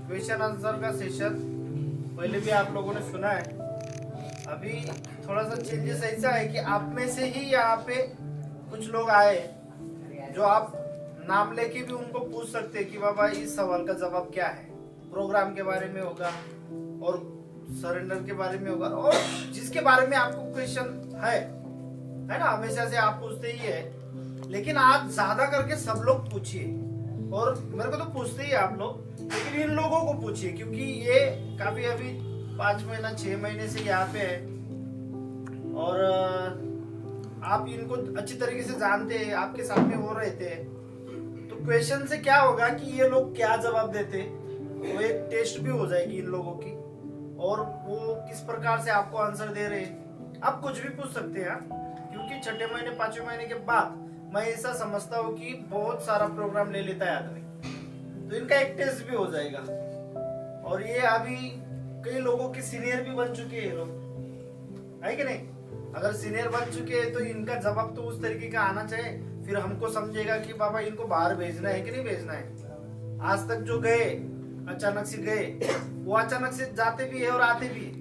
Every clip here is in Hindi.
क्वेश्चन आंसर का सेशन पहले भी आप लोगों ने सुना है। अभी थोड़ा सा चेंजेस ऐसा है कि आप में से ही यहाँ पे कुछ लोग आए जो आप नाम लेके भी उनको पूछ सकते हैं कि बाबा इस सवाल का जवाब क्या है। प्रोग्राम के बारे में होगा और सरेंडर के बारे में होगा और जिसके बारे में आपको क्वेश्चन है ना, हमेशा से आप पूछते ही है, लेकिन आज ज्यादा करके सब लोग पूछिए। और मेरे को तो पूछते ही आप लोग, लेकिन इन लोगों को पूछिए क्योंकि ये काफी अभी 5 महीना 6 महीने से यहाँ पे है और आप इनको अच्छी तरीके से जानते हैं, आपके सामने वो रहते हैं। तो क्वेश्चन से क्या होगा कि ये लोग क्या जवाब देते, वो एक टेस्ट भी हो जाएगी इन लोगों की और वो किस प्रकार से आपको आंसर दे रहे हैं। आप कुछ भी पूछ सकते हैं क्योंकि 6 महीने 5वें महीने के बाद मैं ऐसा समझता हूँ कि बहुत सारा प्रोग्राम ले लेता है आदमी, तो इनका एक टेस्ट भी हो जाएगा। और ये अभी कई लोगों के सीनियर भी बन चुके हैं लोग, है कि नहीं? अगर सीनियर बन चुके हैं तो इनका जवाब तो उस तरीके का आना चाहिए, फिर हमको समझेगा कि बाबा इनको बाहर भेजना है कि नहीं भेजना है। आज तक जो गए अचानक से गए, वो अचानक से जाते भी है और आते भी है,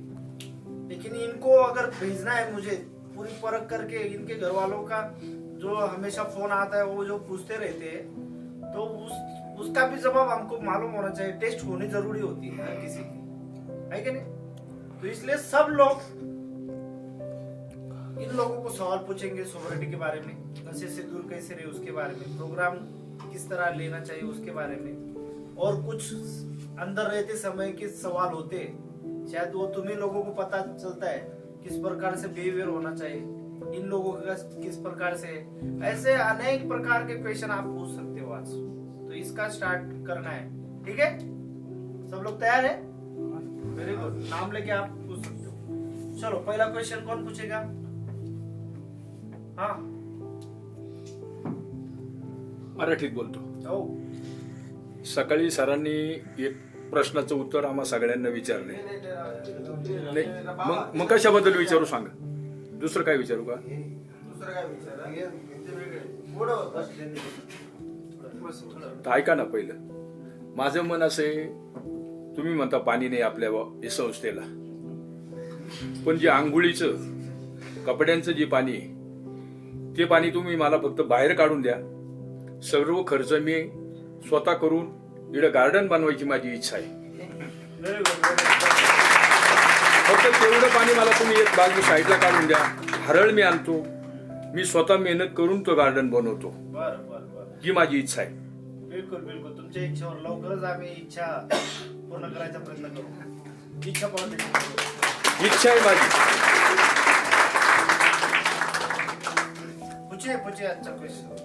लेकिन इनको अगर भेजना है मुझे पूरी परख करके, इनके घर वालों का जो हमेशा फोन आता है वो जो पूछते रहते हैं, तो उसका भी जवाब हमको मालूम होना चाहिए। टेस्ट होनी जरूरी होती है हर किसी की, है कि नहीं? तो इसलिए सब लोग इन लोगों को सवाल पूछेंगे सोवरेनिटी के बारे में, नशे से दूर कैसे रहे उसके बारे में, प्रोग्राम किस तरह लेना चाहिए उसके बारे में, और कुछ अंदर रहते समय के सवाल होते शायद वो तुम्ही लोगों को पता चलता है किस प्रकार से बिहेवियर होना चाहिए, इन लोगों का किस प्रकार से। ऐसे अनेक प्रकार के क्वेश्चन आप पूछ सकते हो आज। तो इसका स्टार्ट करना है, ठीक है? सब लोग तैयार है? Very good. नाम लेके आप पूछ सकते हो। चलो पहला क्वेश्चन कौन पूछेगा? हाँ मराठीत बोलतो। हो सकाळी सरांनी एक प्रश्नाचं उत्तर आम्हा सगळ्यांना विचारले। नाही मग कशाबद्दल विचारू सांगा, दुसरं काय विचारू का? दुसरं काय विचारा? तर ऐका ना, पहिलं माझं मन असं आहे, तुम्ही म्हणता पाणी नाही आपल्या या संस्थेला, पण जे आंघोळीचं कपड्यांचं जे पाणी आहे ते पाणी तुम्ही मला फक्त बाहेर काढून द्या, सर्व खर्च मी स्वतः करून इकडे गार्डन बनवायची माझी इच्छा आहे। फक्त तेवढं पाणी मला तुम्ही एक बाजू साईडला काढून द्या, हरळ मी आणतो, मी स्वतः मेहनत करून तो गार्डन बनवतो। ही माझी इच्छा आहे। बिलकुल बिलकुल, तुमच्या इच्छेवर लवकरच आम्ही इच्छा पूर्ण करायचा प्रयत्न करू। इच्छा फाउंडेशन इच्छा आहे माझी। पूछे अच्छा क्वेश्चन।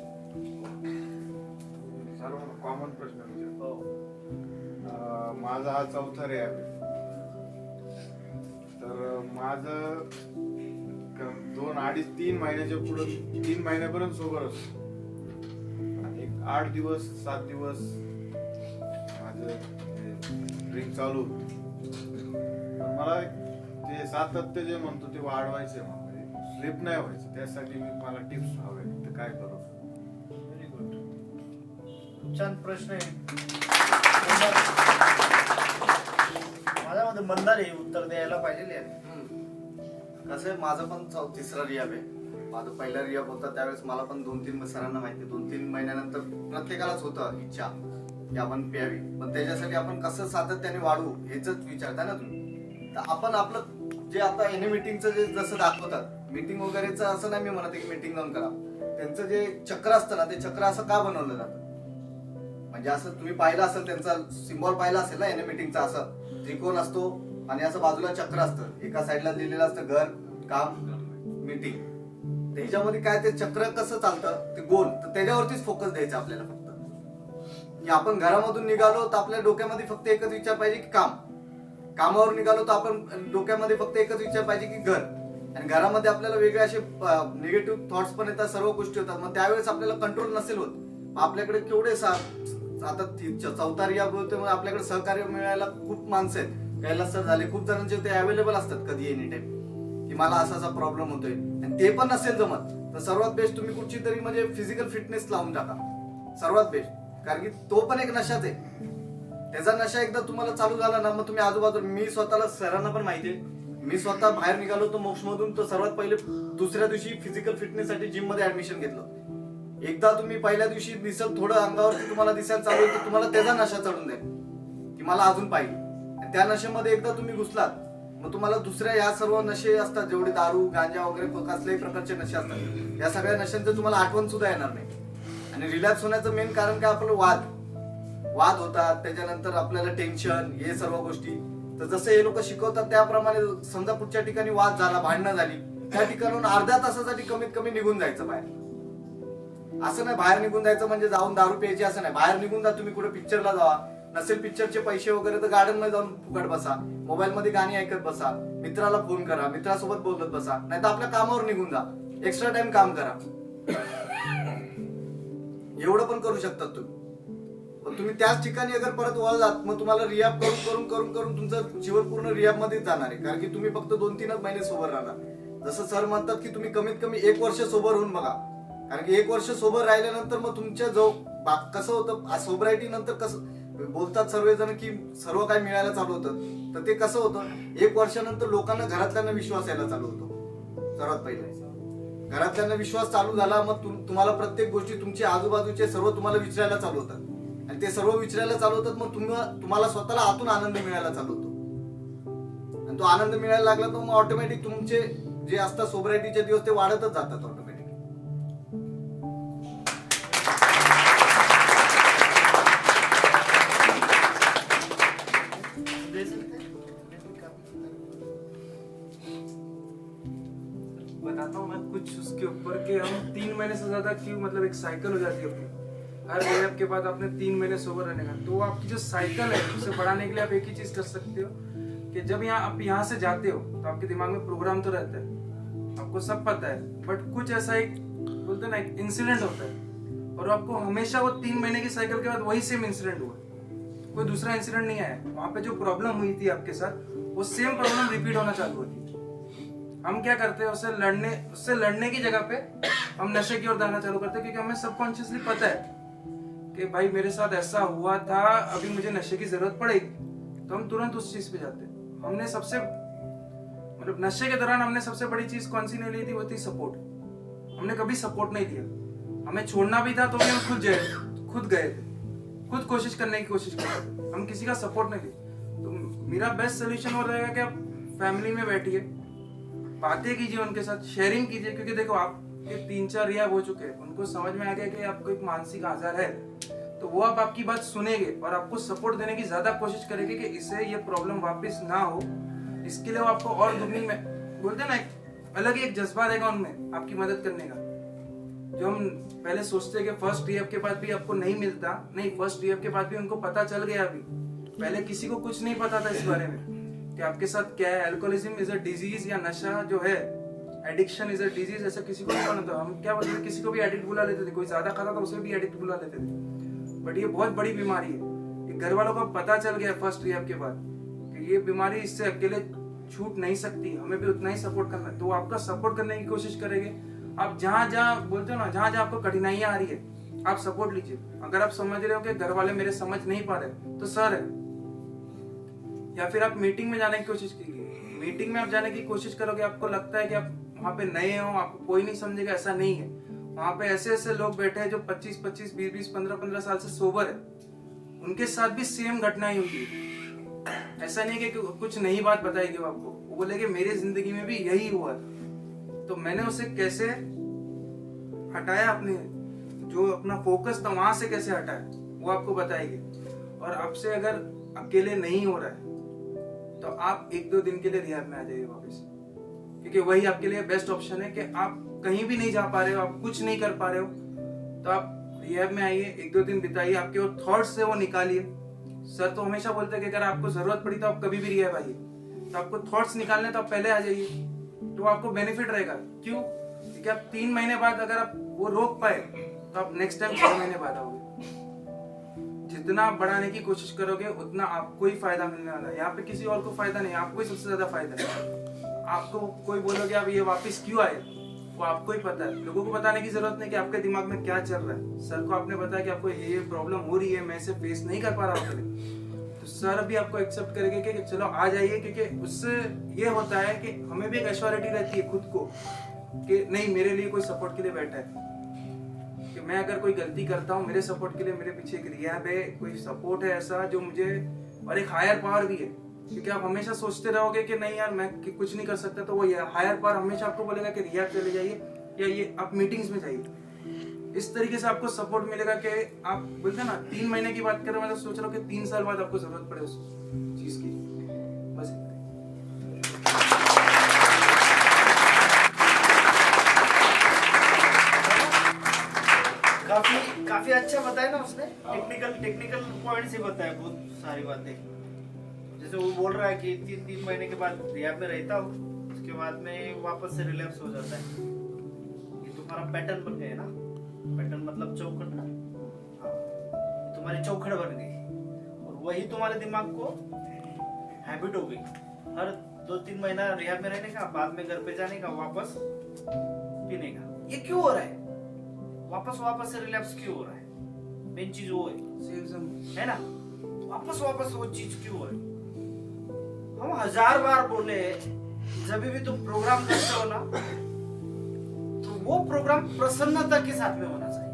सर्वांना कॉमन प्रश्न विचारतो। हो माझा हा 4था रे आहे, तर माझं 2, 2.5, 3 महिन्याच्या पुढे 3 महिन्यापर्यंत सोबर असतो। एक 8 दिवस 7 दिवस माझं ड्रिंक चालू होतं, पण मला ते सातत्य जे म्हणतो ते वाढवायचे, म्हणजे स्लिप नाही व्हायचं, त्यासाठी मला टिप्स हवे, तर काय करू? व्हेरी गुड, छान प्रश्न आहे। माझ्यामध्ये मंदार आहे, उत्तर द्यायला पाहिजे यार। कसं आहे, माझं पण 3रा रियाब आहे। माझं पहिला रियाब होता त्यावेळेस मला पण 2-3 सरांना माहिती, 2-3 महिन्यानंतर प्रत्येकालाच होतं इच्छा की आपण प्यावी, पण त्याच्यासाठी आपण कसं सातत्याने वाढवू हेच विचारता ना तुम्ही। तर आपण आपलं जे आता एनी मीटिंगचं जे जसं दाखवतात, मीटिंग वगैरेचं असं नाही मी म्हणत की मीटिंग जाऊन करा, त्यांचं जे चक्र असतं ना, ते चक्र असं का बनवलं जातं, म्हणजे असं तुम्ही पाहिलं असेल, त्यांचा सिम्बॉल पाहिला असेल ना एनी मीटिंगचा, असं त्रिकोण असतो आणि असं बाजूला चक्र असतं, एका साईडला लिहिलेलं असतं घर, काम, मीटिंग। त्याच्यामध्ये काय ते चक्र कसं चालतं, ते गोल, तर त्याच्यावरतीच फोकस द्यायचा आपल्याला फक्त। की आपण घरामधून निघालो तर आपल्या डोक्यामध्ये फक्त एकच विचार पाहिजे की काम, कामावर निघालो तर आपण डोक्यामध्ये फक्त एकच विचार पाहिजे की घर, आणि घरामध्ये आपल्याला वेगळे असे निगेटिव्ह थॉट्स पण येतात, सर्व गोष्टी होतात, मग त्यावेळेस आपल्याला कंट्रोल नसेल होत। आपल्याकडे केवढे आता 4था रिया बोलतोय, मग आपल्याकडे सहकार्य मिळायला खूप माणसं आहेत, कैलास सर झाले, खूप जणांचे ते अवेलेबल असतात कधी एनी टाइम, की मला असा प्रॉब्लेम होतोय, आणि ते पण नसेल जमत तर सर्वात बेस्ट तुम्ही कुठची तरी म्हणजे फिजिकल फिटनेस लावून टाका, सर्वात बेस्ट, कारण की तो पण एक नशाच आहे। त्याचा नशा एकदा तुम्हाला चालू झाला ना, मग तुम्ही आजूबाजूला, मी स्वतःला सरांना पण माहितीये, मी स्वतः बाहेर निघालो तो मोक्षमधून, तर सर्वात पहिले दुसऱ्या दिवशी फिजिकल फिटनेस साठी जिम मध्ये ऍडमिशन घेतलं. एकदा तुम्ही पहिल्या दिवशी दिसल थोडं अंगावरती तुम्हाला दिसायला चालू होईल, तर तुम्हाला त्याचा नशा चढून जाईल की मला अजून पाहिजे. आणि त्या नशेमध्ये एकदा तुम्ही घुसलात, मग तुम्हाला दुसऱ्या या सर्व नशे असतात, जेवढे दारू गांजा वगैरे कसल्याही प्रकारचे नशे असतात, या सगळ्या नशांचं तुम्हाला आठवण सुद्धा येणार नाही. आणि रिलॅक्स होण्याचं मेन कारण काय, आपलं वाद होतात, त्याच्यानंतर आपल्याला टेन्शन, हे सर्व गोष्टी. तर जसं हे लोक शिकवतात त्याप्रमाणे, समजा पुढच्या ठिकाणी वाद झाला, भांडणं झाली, त्या ठिकाणून अर्ध्या तासासाठी कमीत कमी निघून जायचं बाहेर. असं नाही बाहेर निघून जायचं म्हणजे जाऊन दारू प्यायची असं नाही. बाहेर निघून जा, तुम्ही कुठे पिक्चरला जावा, नसेल पिक्चरचे पैसे वगैरे तर गार्डन मध्ये जाऊन फुकट बसा, मोबाईल मध्ये गाणी ऐकत बसा, मित्राला फोन करा, मित्रासोबत बोलत बसा, नाही तर आपल्या कामावर निघून जा, एक्स्ट्रा टाइम काम करा. एवढं पण करू शकतात तुम्ही. पण तुम्ही त्याच ठिकाणी अगर परत वळलात, मग तुम्हाला रियाब करून करून करून करून तुमचं जीवन पूर्ण रियाब मध्येच जाणार आहे. कारण की तुम्ही फक्त 2-3 महिने सोबर राहणार. जसं सर म्हणतात की तुम्ही कमीत कमी 1 वर्ष सोबर होऊन बघा. कारण की 1 वर्ष सोबर राहिल्यानंतर मग तुमच्या कसं होतं, सोबरायटी नंतर कसं बोलतात सर्वजण की सर्व काही मिळायला चालू होतं, तर ते कसं होतं, 1 वर्षानंतर लोकांना, घरातल्यांना विश्वास यायला चालू होतो. सर्वात पहिले घरातल्यांना विश्वास चालू झाला, मग तुम्हाला प्रत्येक गोष्टी तुमच्या आजूबाजूचे सर्व तुम्हाला विचारायला चालू होतात. आणि ते सर्व विचारायला चालू होतात, मग तुम्हाला स्वतःला आतून आनंद मिळायला चालू होतो. आणि तो आनंद मिळायला लागला तर मग ऑटोमॅटिक तुमचे जे असतात सोबरायटीचे दिवस ते वाढतच जातात ऑटोमॅटिक. बताता हूँ मैं कुछ उसके ऊपर कि हम 3 महीने से ज्यादा क्यों, मतलब एक साइकिल हो जाती है अपनी. हर रिहैब के बाद आपने 3 महीने सोबर रहने का, तो आपकी जो साइकिल है उसे बढ़ाने के लिए आप एक ही चीज कर सकते हो कि जब आप यहाँ से जाते हो तो आपके दिमाग में प्रोग्राम तो रहता है, आपको सब पता है, बट कुछ ऐसा एक बोलते ना एक इंसिडेंट होता है, और आपको हमेशा वो 3 महीने की साइकिल के बाद वही सेम इंसिडेंट हुआ, कोई दूसरा इंसिडेंट नहीं आया. वहां पे जो प्रॉब्लम हुई थी आपके साथ, वो सेम प्रॉब्लम रिपीट होना चालू होती है. हम क्या करते हैं, उससे लड़ने की जगह पे हम नशे की ओर जाना चालू करते हैं, क्योंकि हमें सबकॉन्शियसली पता है कि भाई मेरे साथ ऐसा हुआ था, अभी मुझे नशे की जरूरत पड़ेगी, तो हम तुरंत उस चीज पे जाते हैं. हमने सबसे मतलब नशे के दौरान हमने सबसे बड़ी चीज कौन सी नहीं ली थी, वो थी सपोर्ट. हमने कभी सपोर्ट नहीं दिया. हमें छोड़ना भी था तो भी हम खुद गए थे, खुद कोशिश करने की कोशिश कर रहे थे, हम किसी का सपोर्ट नहीं दिया. तो मेरा बेस्ट सोल्यूशन वो रहेगा कि आप फैमिली में बैठिए, बातें कीजिए उनके साथ, शेयरिंग कीजिए, क्योंकि देखो आपके 3-4 रिहैब हो चुके हैं, उनको समझ में आ गया कि आपको एक मानसिक आजार है, तो वो अब आपकी बात सुनेंगे और आपको सपोर्ट देने की ज्यादा कोशिश करेंगे कि इससे ये प्रॉब्लम वापस ना हो. इसके लिए वो आपको और दुगनी में बोलते ना, एक अलग ही एक जज्बा देगा उनमें आपकी मदद करने का. जो हम पहले सोचते हैं कि फर्स्ट रिहैब के बाद भी आपको नहीं मिलता, नहीं, फर्स्ट रिहैब के बाद भी उनको पता चल गया. अभी पहले किसी को कुछ नहीं पता था इस बारे में कि आपके साथ क्या है. अल्कोहलिज्म इज अ डिजीज, या नशा जो है, एडिक्शन इज अ डिजीज, ऐसा किसी को नहीं पता था. हम क्या बोलते थे, किसी को भी एडिक्ट बुला लेते थे, कोई ज्यादा खाता था उसे भी एडिक्ट बुला लेते थे. बट ये बहुत बड़ी बीमारी है. ये घर वालों को पता चल गया फर्स्ट रिहैब के बाद कि ये बीमारी इससे अकेले छूट नहीं सकती, हमें भी उतना ही सपोर्ट करना है. तो आपका सपोर्ट करने की कोशिश करेंगे. आप जहाँ बोलते हो ना, जहाँ आपको कठिनाइयां आ रही है, आप सपोर्ट लीजिए. अगर आप समझ रहे हो कि घर वाले मेरे समझ नहीं पा रहे, तो सर है, या फिर आप मीटिंग में जाने की कोशिश कीजिए. मीटिंग में आप जाने की कोशिश करोगे, आपको लगता है कि आप वहाँ पे नए हो, आपको कोई नहीं समझेगा, ऐसा नहीं है. वहाँ पे ऐसे ऐसे लोग बैठे हैं जो 25-25, 20-20, 15-15 साल से सोबर है, उनके साथ भी सेम घटनाएं हुई है. ऐसा नहीं कि कुछ नई बात बताएगी वो आपको, वो बोलेगे मेरी जिंदगी में भी यही हुआ. तो मैंने उसे कैसे हटाया, अपने जो अपना फोकस था वहां से कैसे हटाया, वो आपको बताएगी. और आपसे अगर अकेले नहीं हो रहा है तो आप 1-2 दिन के लिए रिहैब में आ जाइए वापस, क्योंकि वही आपके लिए बेस्ट ऑप्शन है. कि आप कहीं भी नहीं जा पा रहे हो, आप कुछ नहीं कर पा रहे हो, तो आप रिहैब में आइए, 1-2 दिन बिताइए, आपके वो थॉट्स से वो निकालिए. सर तो हमेशा बोलते हैं कि अगर आपको जरूरत पड़ी तो आप कभी भी रिहैब आइए. तो आपको थॉट्स निकालने तो आप पहले आ जाइए, तो आपको बेनिफिट रहेगा. क्यों? क्योंकि आप 3 महीने बाद अगर आप वो रोक पाए तो आप नेक्स्ट टाइम 6 महीने बाद आओगे. जितना आप बढ़ाने की कोशिश करोगे उतना आपको ही फायदा मिलने वाला है. यहाँ पे किसी और को फायदा नहीं, आपको ही सबसे ज्यादा फायदा है. आपको कोई बोलोगे आप ये वापस क्यों आए, वो आपको ही पता है. लोगों को बताने की जरूरत नहीं कि आपके दिमाग में क्या चल रहा है. सर को आपने बताया कि आपको ये प्रॉब्लम हो रही है, मैं इसे फेस नहीं कर पा रहा हूँ, तो सर भी आपको एक्सेप्ट करेंगे कि चलो आ जाइए, क्योंकि उससे ये होता है कि हमें भी एक एश्योरिटी रहती है खुद को कि नहीं मेरे लिए कोई सपोर्ट के लिए बैठा है, कि मैं अगर कोई गलती करता हूँ मेरे सपोर्ट के लिए मेरे पीछे एक रिहैब है, कोई सपोर्ट है ऐसा जो मुझे, और एक हायर पावर भी है। क्योंकि आप हमेशा सोचते रहोगे कि नहीं यार मैं कुछ नहीं कर सकता, तो वो हायर पावर हमेशा आपको बोलेगा कि रिहैब चले जाइए या ये आप मीटिंग्स में जाइए। इस तरीके से आपको सपोर्ट मिलेगा कि आप बोलते हैं ना 3 महीने की बात करें, मतलब सोच रहा हूँ कि 3 साल बाद आपको जरूरत पड़े उस चीज की। बस काफी अच्छा बताया ना उसने, टेक्निकल पॉइंट से बताया बहुत सारी बातें। जैसे वो बोल रहा है कि 3 महीने के बाद रिहैब में रहता हूँ, उसके बाद में वापस से रिलैप्स हो जाता है। ये तुम्हारा पैटर्न बन गया ना, पैटर्न मतलब चौखट ना, हाँ, तुम्हारी चौखट बन गई और वही तुम्हारे दिमाग को हैबिट हो गई। हर 2-3 महीना रिहैब में रहने का, बाद में घर पे जाने का, वापस पीने का। ये क्यों हो रहा है? वापस से रिलैप्स क्यों हो रहा है? मेन चीज वो है ना, वापस वो चीज क्यों हो रही है? हम 1000 बार बोले, जब भी तुम प्रोग्राम करते हो ना, तो वो प्रोग्राम प्रसन्नता के साथ में होना चाहिए,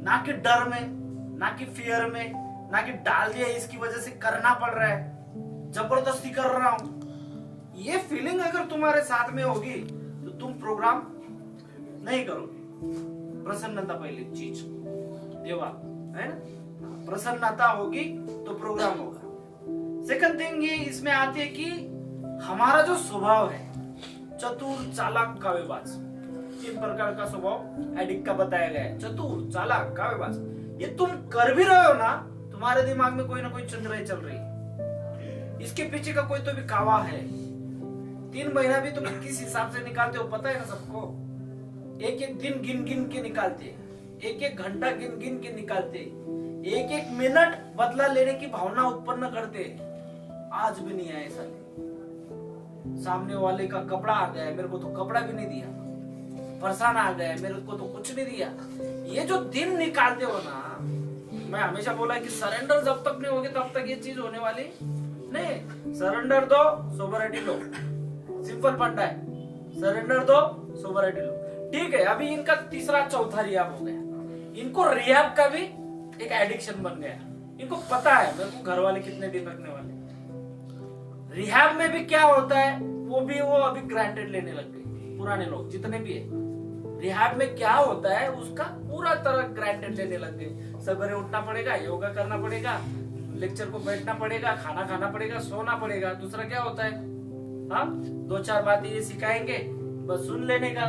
ना कि डर में, ना कि फियर में, ना कि डाल दिया इसकी वजह से करना पड़ रहा है, जबरदस्ती कर रहा हूं। ये फीलिंग अगर तुम्हारे साथ में होगी तो तुम प्रोग्राम नहीं करोगे। प्रसन्नता पहली चीज देवा है ना, प्रसन्नता होगी तो प्रोग्राम होगा। सेकंड थिंग ये इसमें आती है कि हमारा जो स्वभाव है, चतुर चालाक कावेबाज, 3 प्रकार का स्वभाव एडिक्ट का बताया गया है। चतुर चालाक कावेबाज, ये तुम कर भी रहे हो ना, तुम्हारे दिमाग में कोई ना कोई चंद्राई चल रही है, इसके पीछे का कोई तो भी कावा है। 3 महीना भी तुम किस हिसाब से निकालते हो पता है ना सबको, एक दिन गिन के निकालते, एक घंटा गिन के निकालते, एक मिनट बदला लेने की भावना उत्पन्न करते। आज भी नहीं आए साले, सामने वाले का कपड़ा आ गया, मेरे को तो कपड़ा भी नहीं दिया, फरसान आ गया, मेरे को तो कुछ नहीं दिया। ये जो दिन निकालते हो ना, मैं हमेशा बोला कि सरेंडर जब तक नहीं होगी तब तक ये चीज होने वाली नहीं। सरेंडर दो, सोबरिटी लो, सिंपल फंडा है, सरेंडर दो, सोबरिटी लो। ठीक है, अभी इनका तीसरा चौथा रिहैब हो गया, इनको रिहैब का भी एक एडिक्शन बन गया। इनको पता है मेरे को घर वाले कितने दिन रखने वाले। रिहैब में भी क्या होता है, वो अभी ग्रांटेड लेने लग गए, पुराने लोग जितने भी है। रिहैब में क्या होता है, उसका पूरा तरह ग्रांटेड लेने लग गए। सवेरे उठना पड़ेगा, योगा करना पड़ेगा, लेक्चर को बैठना पड़ेगा, खाना खाना पड़ेगा, सोना पड़ेगा। दूसरा क्या होता है, हाँ 2-4 बातें ये सिखाएंगे, बस सुन लेने का,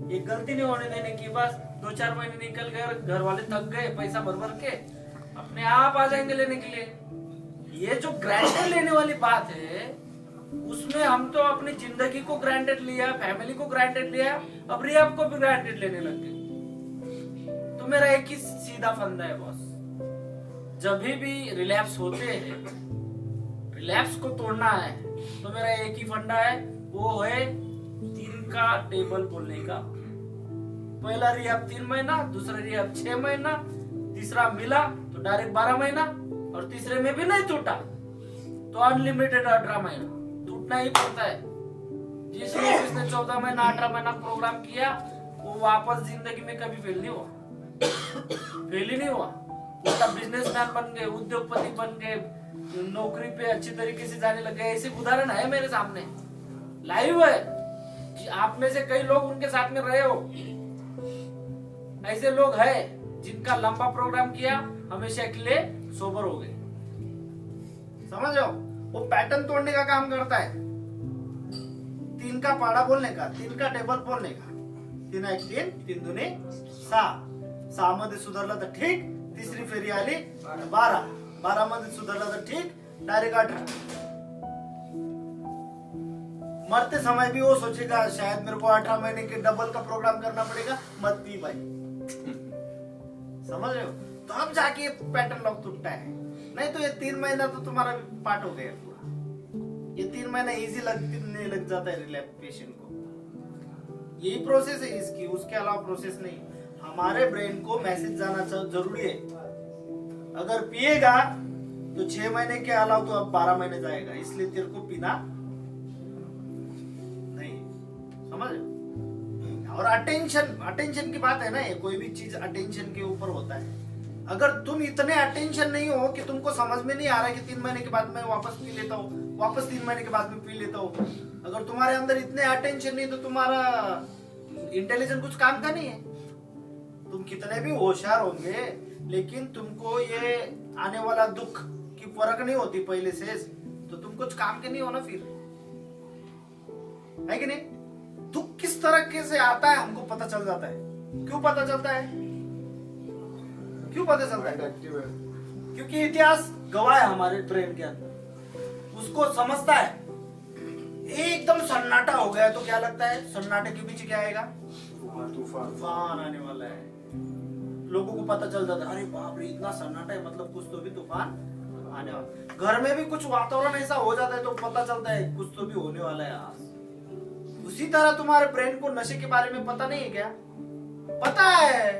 ये गलती नहीं होने देने की। बस 2-4 महीने निकल गए, घर वाले थक गए, पैसा भर के अपने आप आ जाएंगे लेने के लिए। ये जो ग्रांटेड लेने वाली बात है, उसमें हम तो अपनी जिंदगी को ग्रांटेड लिया, फैमिली को ग्रांटेड लिया, अब रिहैब को भी ग्रांटेड लेने लग गए। तो मेरा एक ही सीधा फंदा है बॉस, जब भी रिलैप्स होते हैं, रिलैप्स को तोड़ना है तो मेरा एक ही फंडा है, वो है 3 का टेबल बोलने का। पहला रिहैब 3 महीना, दूसरा रिहैब 6 महीना, तीसरा मिला तो डायरेक्ट 12 महीना, और तीसरे में भी नहीं टूटा तो अनलिमिटेड 18 महीना टूटना ही पड़ता है। जिसने 14 महीना 18 महीना प्रोग्राम किया, वो वापस जिंदगी में कभी फेल नहीं हुआ, फेल ही नहीं हुआ। उसका बिजनेसमैन बन गए, उद्योगपति बन गए, नौकरी पे अच्छी तरीके से जाने लग गए। ऐसे उदाहरण है मेरे सामने, लाइव है। आप में से कई लोग उनके साथ में रहे हो, ऐसे लोग हैं जिनका लंबा प्रोग्राम किया, हमेशा के लिए सोबर हो गए। समझ रहे हो, वो पैटर्न तोड़ने का काम करता है। 3 का पाड़ा बोलने का, 3 का टेबल बोलने का, 3 1 3, 3 2 6, 6 मध्ये सुधारलं तर ठीक, तिसरी फेरी आली 12, 12 मध्ये सुधारलं तर ठीक, डायरेक्ट 18। मरते समय भी वो सोचेगा शायद मेरे को 18 महीने के डबल का प्रोग्राम करना पड़ेगा, मत पी भाई। समझ रहे हो, तो अब जाके पैटर्न लॉक टूटता है। नहीं तो ये 3 महीना तो तुम्हारा पार्ट हो गया पूरा। ये 3 महीना इजी लगने लग जाता है रिलैप्स पेशेंट को। यही प्रोसेस है इसकी, उसके अलावा प्रोसेस नहीं। हमारे ब्रेन को मैसेज जाना जरूरी है। अगर पिएगा तो 6 महीने के अलावा तो अब 12 महीने जाएगा, इसलिए तेरे को पीना नहीं, समझ। और अटेंशन की बात है ना, ये कोई भी चीज अटेंशन के ऊपर होता है। अगर तुम इतने अटेंशन नहीं हो कि तुमको समझ में नहीं आ रहा है कि 3 महीने के बाद मैं वापस पी लेता हूँ, वापस 3 महीने के बाद मैं पी लेता हूँ, अगर तुम्हारे अंदर इतने अटेंशन नहीं तो तुम्हारा इंटेलिजेंस कुछ काम का नहीं है। तुम कितने भी होशियार होंगे लेकिन तुमको ये आने वाला दुख की फर्क नहीं होती पहले से, तो तुम कुछ काम के नहीं हो ना फिर, है कि नहीं। दुख किस तरीके से आता है हमको पता चल जाता है। क्यों पता चलता है, क्यों पता चलता है? एक्टिव है। क्योंकि इतिहास गवाह है हमारे ब्रेन के अंदर, उसको समझता है। एकदम सन्नाटा हो गया तो क्या लगता है, सन्नाटे के पीछे क्या आएगा, तूफान आने वाला है। लोगों को पता चल जाता है, अरे बाप रे इतना सन्नाटा है, मतलब कुछ तो भी तूफान आने वाला है। घर में भी कुछ वातावरण ऐसा हो जाता है तो पता चलता है कुछ तो भी होने वाला है आज। उसी तरह तुम्हारे ब्रेन को नशे के बारे में पता नहीं है क्या? पता है,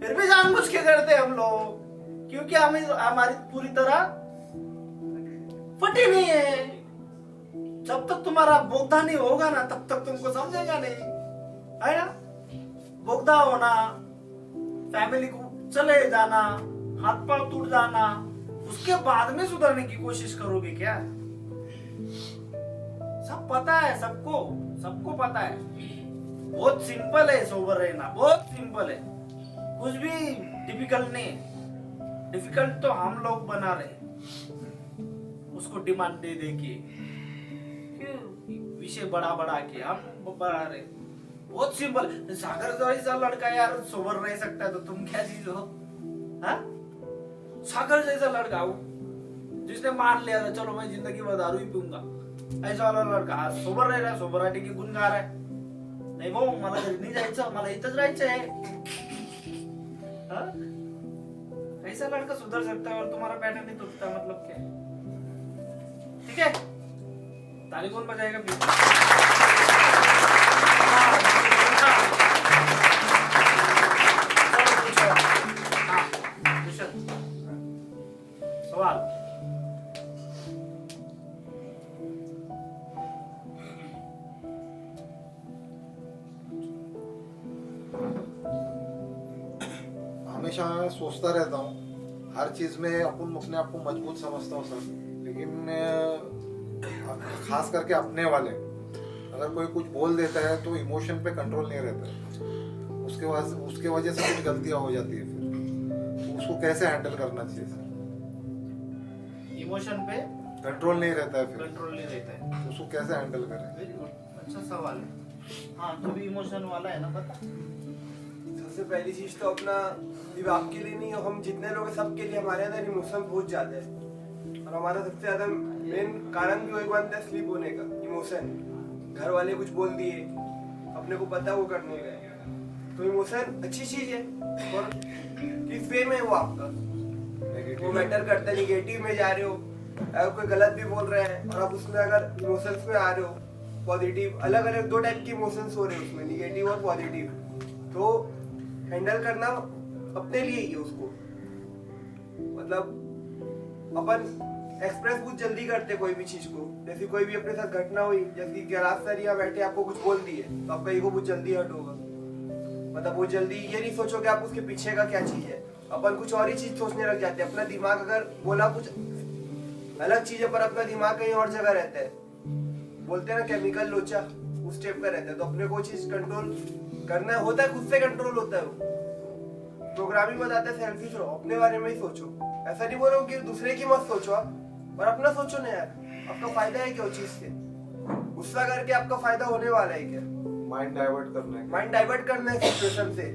फिर भी जानबूझ के करते हम लोग, क्योंकि हमें हमारी पूरी तरह फटी नहीं है। जब तक तुम्हारा बोगदा नहीं होगा ना तब तक तुमको समझेगा नहीं, है ना। बोगदा होना, फैमिली को चले जाना, हाथ पांव टूट जाना, उसके बाद में सुधरने की कोशिश करोगे क्या? सब पता है, सबको पता है। बहुत सिंपल है सोबर रहना, बहुत सिंपल है, कुछ भी डिफिकल्ट नहीं है। डिफिकल्ट तो हम लोग बना रहे, उसको डिमांड दे दे के, विषय बड़ा के हम बढ़ा रहे। बहुत सिंपल। सागर जैसा लड़का यार सोबर रह सकता है तो तुम क्या चीज हो? हाँ? सागर जैसा लड़का हो जिसने मान लिया था चलो मैं जिंदगी भर दारू ही पीऊंगा, ऐसा वाला लड़का आज सोबर रह रहा है, सोबराटी की गुण गा रहा है। नाही भाऊ मला घरी नाही जायचं, मला इथंच राहायचं है। हाँ? ऐसा लड़का सुधर सकता है और तुम्हारा पैटर्न नहीं टूटता, मतलब क्या है? ठीक है, ताली कौन बजाएगा फिर? सवाल। हमेशा सोचता रहता हूँ, हर चीज में अपन अपने आप को मजबूत समझता हूँ सर, लेकिन खास करके अपने वाले अगर कोई कुछ बोल देता है तो इमोशन पे कंट्रोल नहीं रहता है, उसके वजह से कुछ गलतियां हो जाती है। फिर तो उसको कैसे हैंडल करना चाहिए सर? इमोशन पे कंट्रोल नहीं रहता है, फिर कंट्रोल नहीं रहता है, तो उसको कैसे हैंडल करें? वेरी गुड, अच्छा सवाल है। हाँ तो भी इमोशन वाला है ना, पता। सबसे पहली चीज तो अपना सिर्फ आपके लिए नहीं, हम जितने लोग हैं सबके लिए हमारे अंदर इमोशन बहुत ज्यादा है, और हमारा सबसे ज्यादा मेन कारण भी वही बनता है स्लीप होने का, इमोशन। घर वाले कुछ बोल दिए, अपने को पता वो करने गए, तो इमोशन अच्छी चीज है, और किस वे में है वो आपका, वो मैटर करता है। निगेटिव में जा रहे हो, अगर कोई गलत भी बोल रहे हैं और आप उसमें अगर इमोशंस में आ रहे हो, पॉजिटिव, अलग अलग 2 टाइप के इमोशंस हो रहे हैं उसमें, निगेटिव और पॉजिटिव, तो हैंडल करना अपने लिए ही है उसको। मतलब अपन एक्सप्रेस बहुत जल्दी करते कोई भी चीज को, जैसे कोई भी अपने साथ घटना हुई, जैसे कैलाश सर यहाँ बैठे आपको कुछ बोल दिए तो आपका ईगो बहुत जल्दी हर्ट होगा। मतलब बहुत जल्दी ये नहीं सोचोगे आप उसके पीछे का क्या चीज है, अपन कुछ और ही चीज सोचने लग जाते हैं। अपना दिमाग अगर बोला कुछ अलग चीज है पर अपना दिमाग कहीं और जगह रहता है, बोलते हैं ना केमिकल लोचा, उस टाइप का रहता है। तो अपने को चीज कंट्रोल करना होता है, खुद से कंट्रोल होता है। वो प्रोग्रामिंग बताता है सेल्फिश रहो, अपने बारे में ही सोचो। ऐसा नहीं बोल रहा हूँ कि दूसरे की मत सोचो आप, पर अपना सोचो ना यार, आपका फायदा है क्या उस चीज से? गुस्सा करके आपका फायदा होने वाला है क्या? माइंड डाइवर्ट करना है, माइंड डाइवर्ट करना है सिचुएशन से।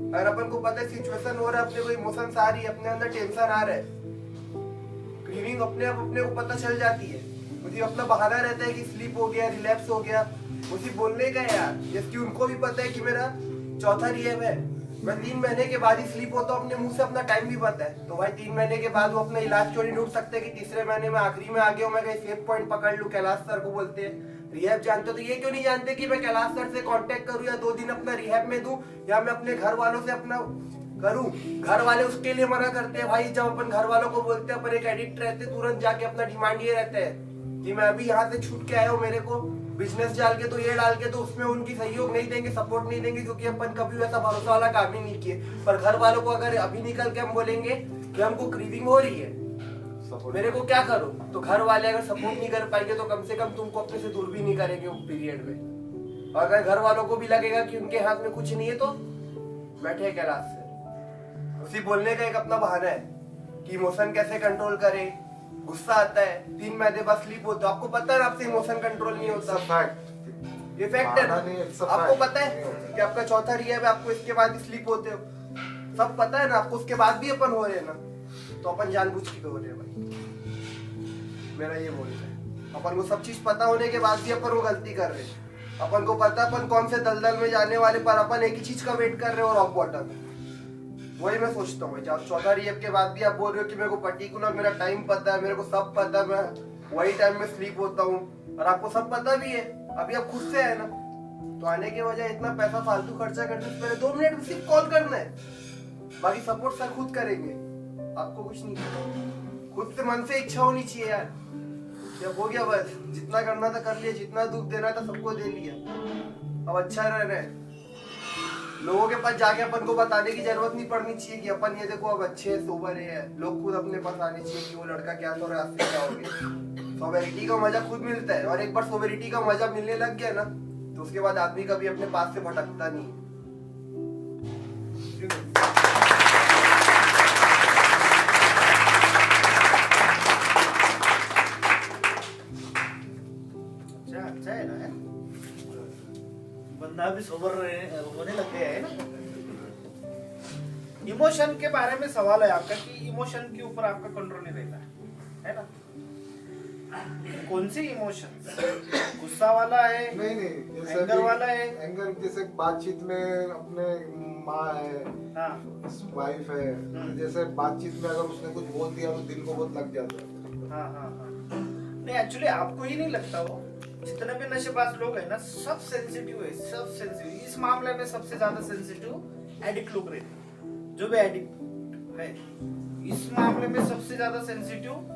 अगर अपन को पता है सिचुएशन हो रहा है, अपने को इमोशंस आ रही है, अपने अंदर टेंशन आ रहा है, क्रीविंग अपने आप अपने को पता चल जाती है। मुझे अपना बहाना रहता है कि स्लीप हो गया, रिलैप्स हो गया, मुझे बोलने का है यार। जैसे उनको भी पता है कि मेरा 4था रिहैब है, मैं 3 महीने के बाद ही स्लीप होता हूँ, अपने मुंह से अपना टाइम भी पता है। तो भाई 3 महीने के बाद वो अपना इलाज क्यों नहीं ढूंढ सकते कि तीसरे महीने में आखिरी में आ गया हूँ, मैं कहीं सेफ पॉइंट पकड़ लूँ। कैलाश सर को बोलते हैं रिहैब जानते हो, तो ये क्यों नहीं जानते कि मैं कैलाश सर से कांटेक्ट करूँ या 2 दिन अपना रिहैब में दूं, या मैं अपने घर वालों से अपना करूं? घर वाले उसके लिए मना करते हैं भाई। जब अपन घर वालों को बोलते हैं, अपन एक एडिक्ट रहते, तुरंत जाके अपना डिमांड ये रहता है कि मैं अभी यहाँ से छूट के आया हूँ, मेरे को बिजनेस डाल के तो ये डाल के, तो उसमें उनकी सहयोग नहीं देंगे, सपोर्ट नहीं देंगे, क्योंकि अपन कभी वैसा भरोसा वाला काम ही नहीं किए। पर घर वालों को अगर अभी निकल के हम बोलेंगे कि हमको क्रीविंग हो रही है, मेरे को क्या करो, तो घर वाले अगर सपोर्ट नहीं कर पाएंगे तो कम से कम तुमको अपने से दूर भी नहीं करेंगे उस पीरियड में। और अगर घर वालों को भी लगेगा कि उनके हाथ में कुछ नहीं है, तो बैठे कैलाश से। उसी बोलने का एक अपना बहाना है कि इमोशन कैसे कंट्रोल करे। गुस्सा आता है, 3 महीने बाद स्लीप होता है, आपको पता है ना आपसे इमोशन कंट्रोल नहीं होता। ये फैक्ट है ना, आपको पता है कि आपका चौथा रिहैब है, आपको इसके बाद स्लीप होते हो, सब पता है ना आपको, उसके बाद भी अपन हो रहे हैं ना, तो अपन जानबूझ के हो रहे हैं भाई। मेरा ये बोलना है, अपन को सब चीज पता होने के बाद भी अपन वो गलती कर रहे हैं। अपन को पता अपन कौन से दलदल में जाने वाले, पर अपन एक ही चीज का वेट कर रहे हैं, और रॉक बॉटम। वही मैं सोचता हूँ, जब चौथा रिहैब के बाद भी आप बोल रहे हो कि मेरे को पर्टिकुलर मेरा टाइम पता है, मेरे को सब पता है, मैं वही टाइम में स्लीप होता हूँ, और आपको सब पता भी है, अभी आप खुद से है ना, तो आने के वजह इतना पैसा फालतू खर्चा करने से पहले 2 मिनट सिर्फ कॉल करना है। बाकी सपोर्ट सर खुद करेंगे, आपको कुछ नहीं करना। खुद से मन से इच्छा होनी चाहिए यार, जब हो गया बस, जितना करना था कर लिया, जितना दुख देना था सबको दे लिया, अब अच्छा रहना है। लोगों के पास जाके अपन को बताने की जरूरत नहीं पड़नी चाहिए कि अपन ये देखो अब अच्छे सोबर है। लोग खुद अपने पास आने चाहिए कि वो लड़का क्या तो आज से क्या हो गया। सोबेरिटी का मजा खुद मिलता है, और एक बार सोबेरिटी का मजा मिलने लग गया ना, तो उसके बाद आदमी कभी अपने पास से भटकता नहीं। अच्छा है ना, बंदा भी सोबर होने लग गया है ना। इमोशन के बारे में सवाल है आपका कि इमोशन के ऊपर आपका कंट्रोल नहीं रहता है ना। कौन सी इमोशन, गुस्सा वाला है, नहीं जैसे एंगर वाला है, एंगर जैसे बातचीत में अपने माँ है, हाँ वाइफ है, जैसे बातचीत में अगर उसने कुछ बोल दिया तो दिल को बहुत लग जाता है। हाँ हाँ हाँ। नहीं एक्चुअली आपको ही नहीं लगता, वो जितने भी नशेबाज लोग हैं ना सब सेंसिटिव है, सब सेंसिटिव। इस मामले में सबसे ज्यादा सेंसिटिव एडिक्ट लोग रहते हैं, जो भी एडिक्ट है इस मामले में सबसे ज्यादा सेंसिटिव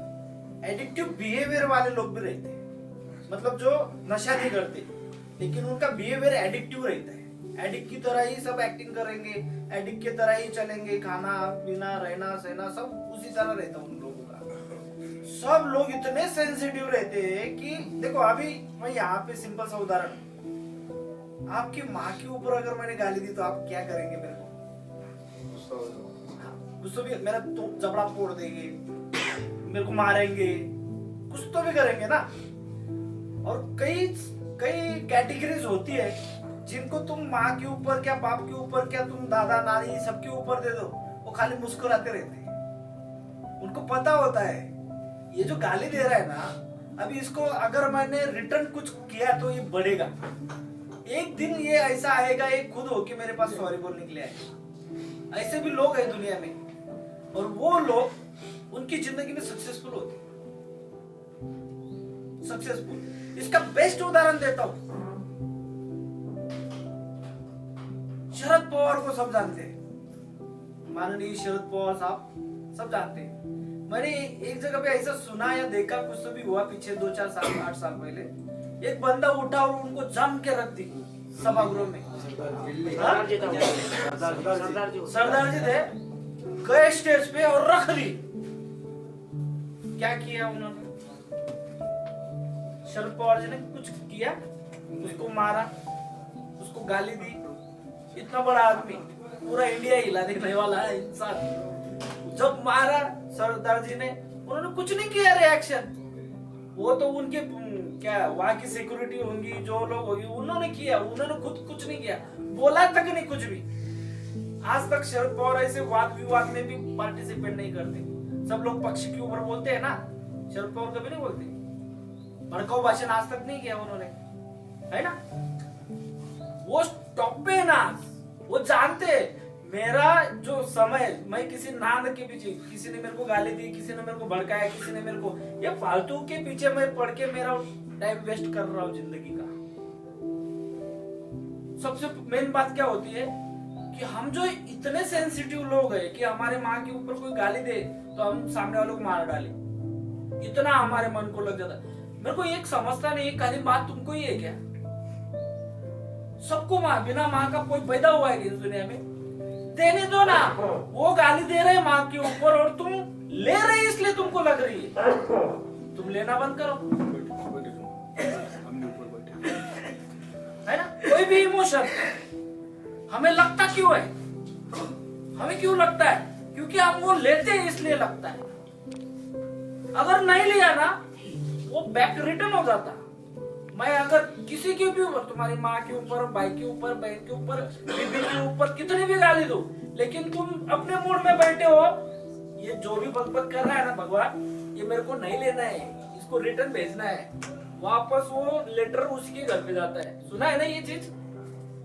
एडिक्टिव बिहेवियर वाले लोग भी रहते हैं। मतलब जो नशा नहीं करते लेकिन उनका बिहेवियर एडिक्टिव रहता है, एडिक्ट की तरह ही सब एक्टिंग करेंगे, एडिक्ट की तरह ही चलेंगे, खाना पीना रहना सहना सब उसी तरह रहता है उन लोगों का। सब लोग इतने सेंसिटिव रहते हैं कि देखो अभी मैं यहाँ पे सिंपल सा उदाहरण, आपकी माँ के ऊपर अगर मैंने गाली दी तो आप क्या करेंगे? मेरे को गुस्सा भी, मेरा तो जबड़ा फोड़ देंगे, मेरे को मारेंगे, कुछ तो भी करेंगे ना। और कई कई कैटेगरीज होती है जिनको तुम माँ के ऊपर क्या, बाप के ऊपर क्या, तुम दादा नानी सबके ऊपर दे दो, वो खाली मुस्कुराते रहते हैं। उनको पता होता है ये जो गाली दे रहा है ना, अभी इसको अगर मैंने रिटर्न कुछ किया तो ये बढ़ेगा, एक दिन ये ऐसा आएगा, ये खुद हो कि मेरे पास सॉरी बोलने के लिए आएगा। ऐसे भी लोग हैं दुनिया में, और वो लोग उनकी जिंदगी में सक्सेसफुल होते, सक्सेसफुल। इसका बेस्ट उदाहरण देता हूं, शरद पवार को सब जानते हैं, माननीय शरद पवार साहब सब जानते हैं। मैंने एक जगह पे ऐसा सुना या देखा, कुछ तो भी हुआ पीछे 2-4 साल 8 साल पहले, एक बंदा उठा और उनको जम के रख दी सभागृह में। सरदार जी थे, गए स्टेज पे और रख दी। क्या किया उन्होंने? शरद पवार जी ने कुछ किया? उसको मारा, उसको गाली दी। इतना बड़ा आदमी, पूरा इंडिया हिला देने वाला है इंसान, जब मारा सरदार जी ने, उन्होंने कुछ नहीं किया रिएक्शन। वो तो उनके क्या वहां की सिक्योरिटी होंगी, जो लोग होंगे, उन्होंने किया, उन्होंने खुद कुछ नहीं किया, बोला तक नहीं कुछ भी। आज तक शरद पवार ऐसे वाद विवाद में भी पार्टिसिपेट नहीं करते। सब लोग पक्ष के ऊपर बोलते हैं ना, शरद पवार कभी नहीं बोलते। भड़काऊ भाषण आज तक नहीं किया उन्होंने, है ना। वो टॉप पे ना, वो जानते मेरा जो समय, मैं किसी नाम के पीछे, किसी ने मेरे को गाली दी, किसी ने मेरे को भड़काया, किसी ने मेरे को, ये फालतू के पीछे मैं पढ़ के मेरा टाइम वेस्ट कर रहा हूँ जिंदगी का। सबसे मेन बात क्या होती है कि हम जो इतने सेंसिटिव लोग हैं कि हमारे माँ के ऊपर कोई गाली दे तो हम सामने वालों को मार डाले, इतना हमारे मन को लग जाता है। मेरे को एक समझता नहीं, खाली बात तुमको ही है क्या? सबको माँ, बिना माँ का कोई पैदा हुआ है इस दुनिया में? देने दो ना, वो गाली दे रहे माँ के ऊपर और तुम ले रहे इसलिए तुमको लग रही है, तुम लेना बंद करो, हमने ऊपर बैठे। है ना? कोई भी इमोशन हमें लगता क्यों है? हमें क्यों लगता है? क्योंकि हम वो लेते हैं इसलिए लगता है। अगर नहीं लिया ना, वो बैक रिटर्न हो जाता। मैं अगर किसी के भी ऊपर, तुम्हारी माँ के ऊपर, भाई के ऊपर, बहन के ऊपर, बीबी के ऊपर कितनी भी गाली दो, लेकिन तुम अपने मूड में बैठे हो, ये जो भी बकबक कर रहा है ना भगवान, ये मेरे को नहीं लेना है, इसको रिटर्न भेजना है, वापस वो लेटर उसके घर पे जाता है। सुना है ना ये चीज?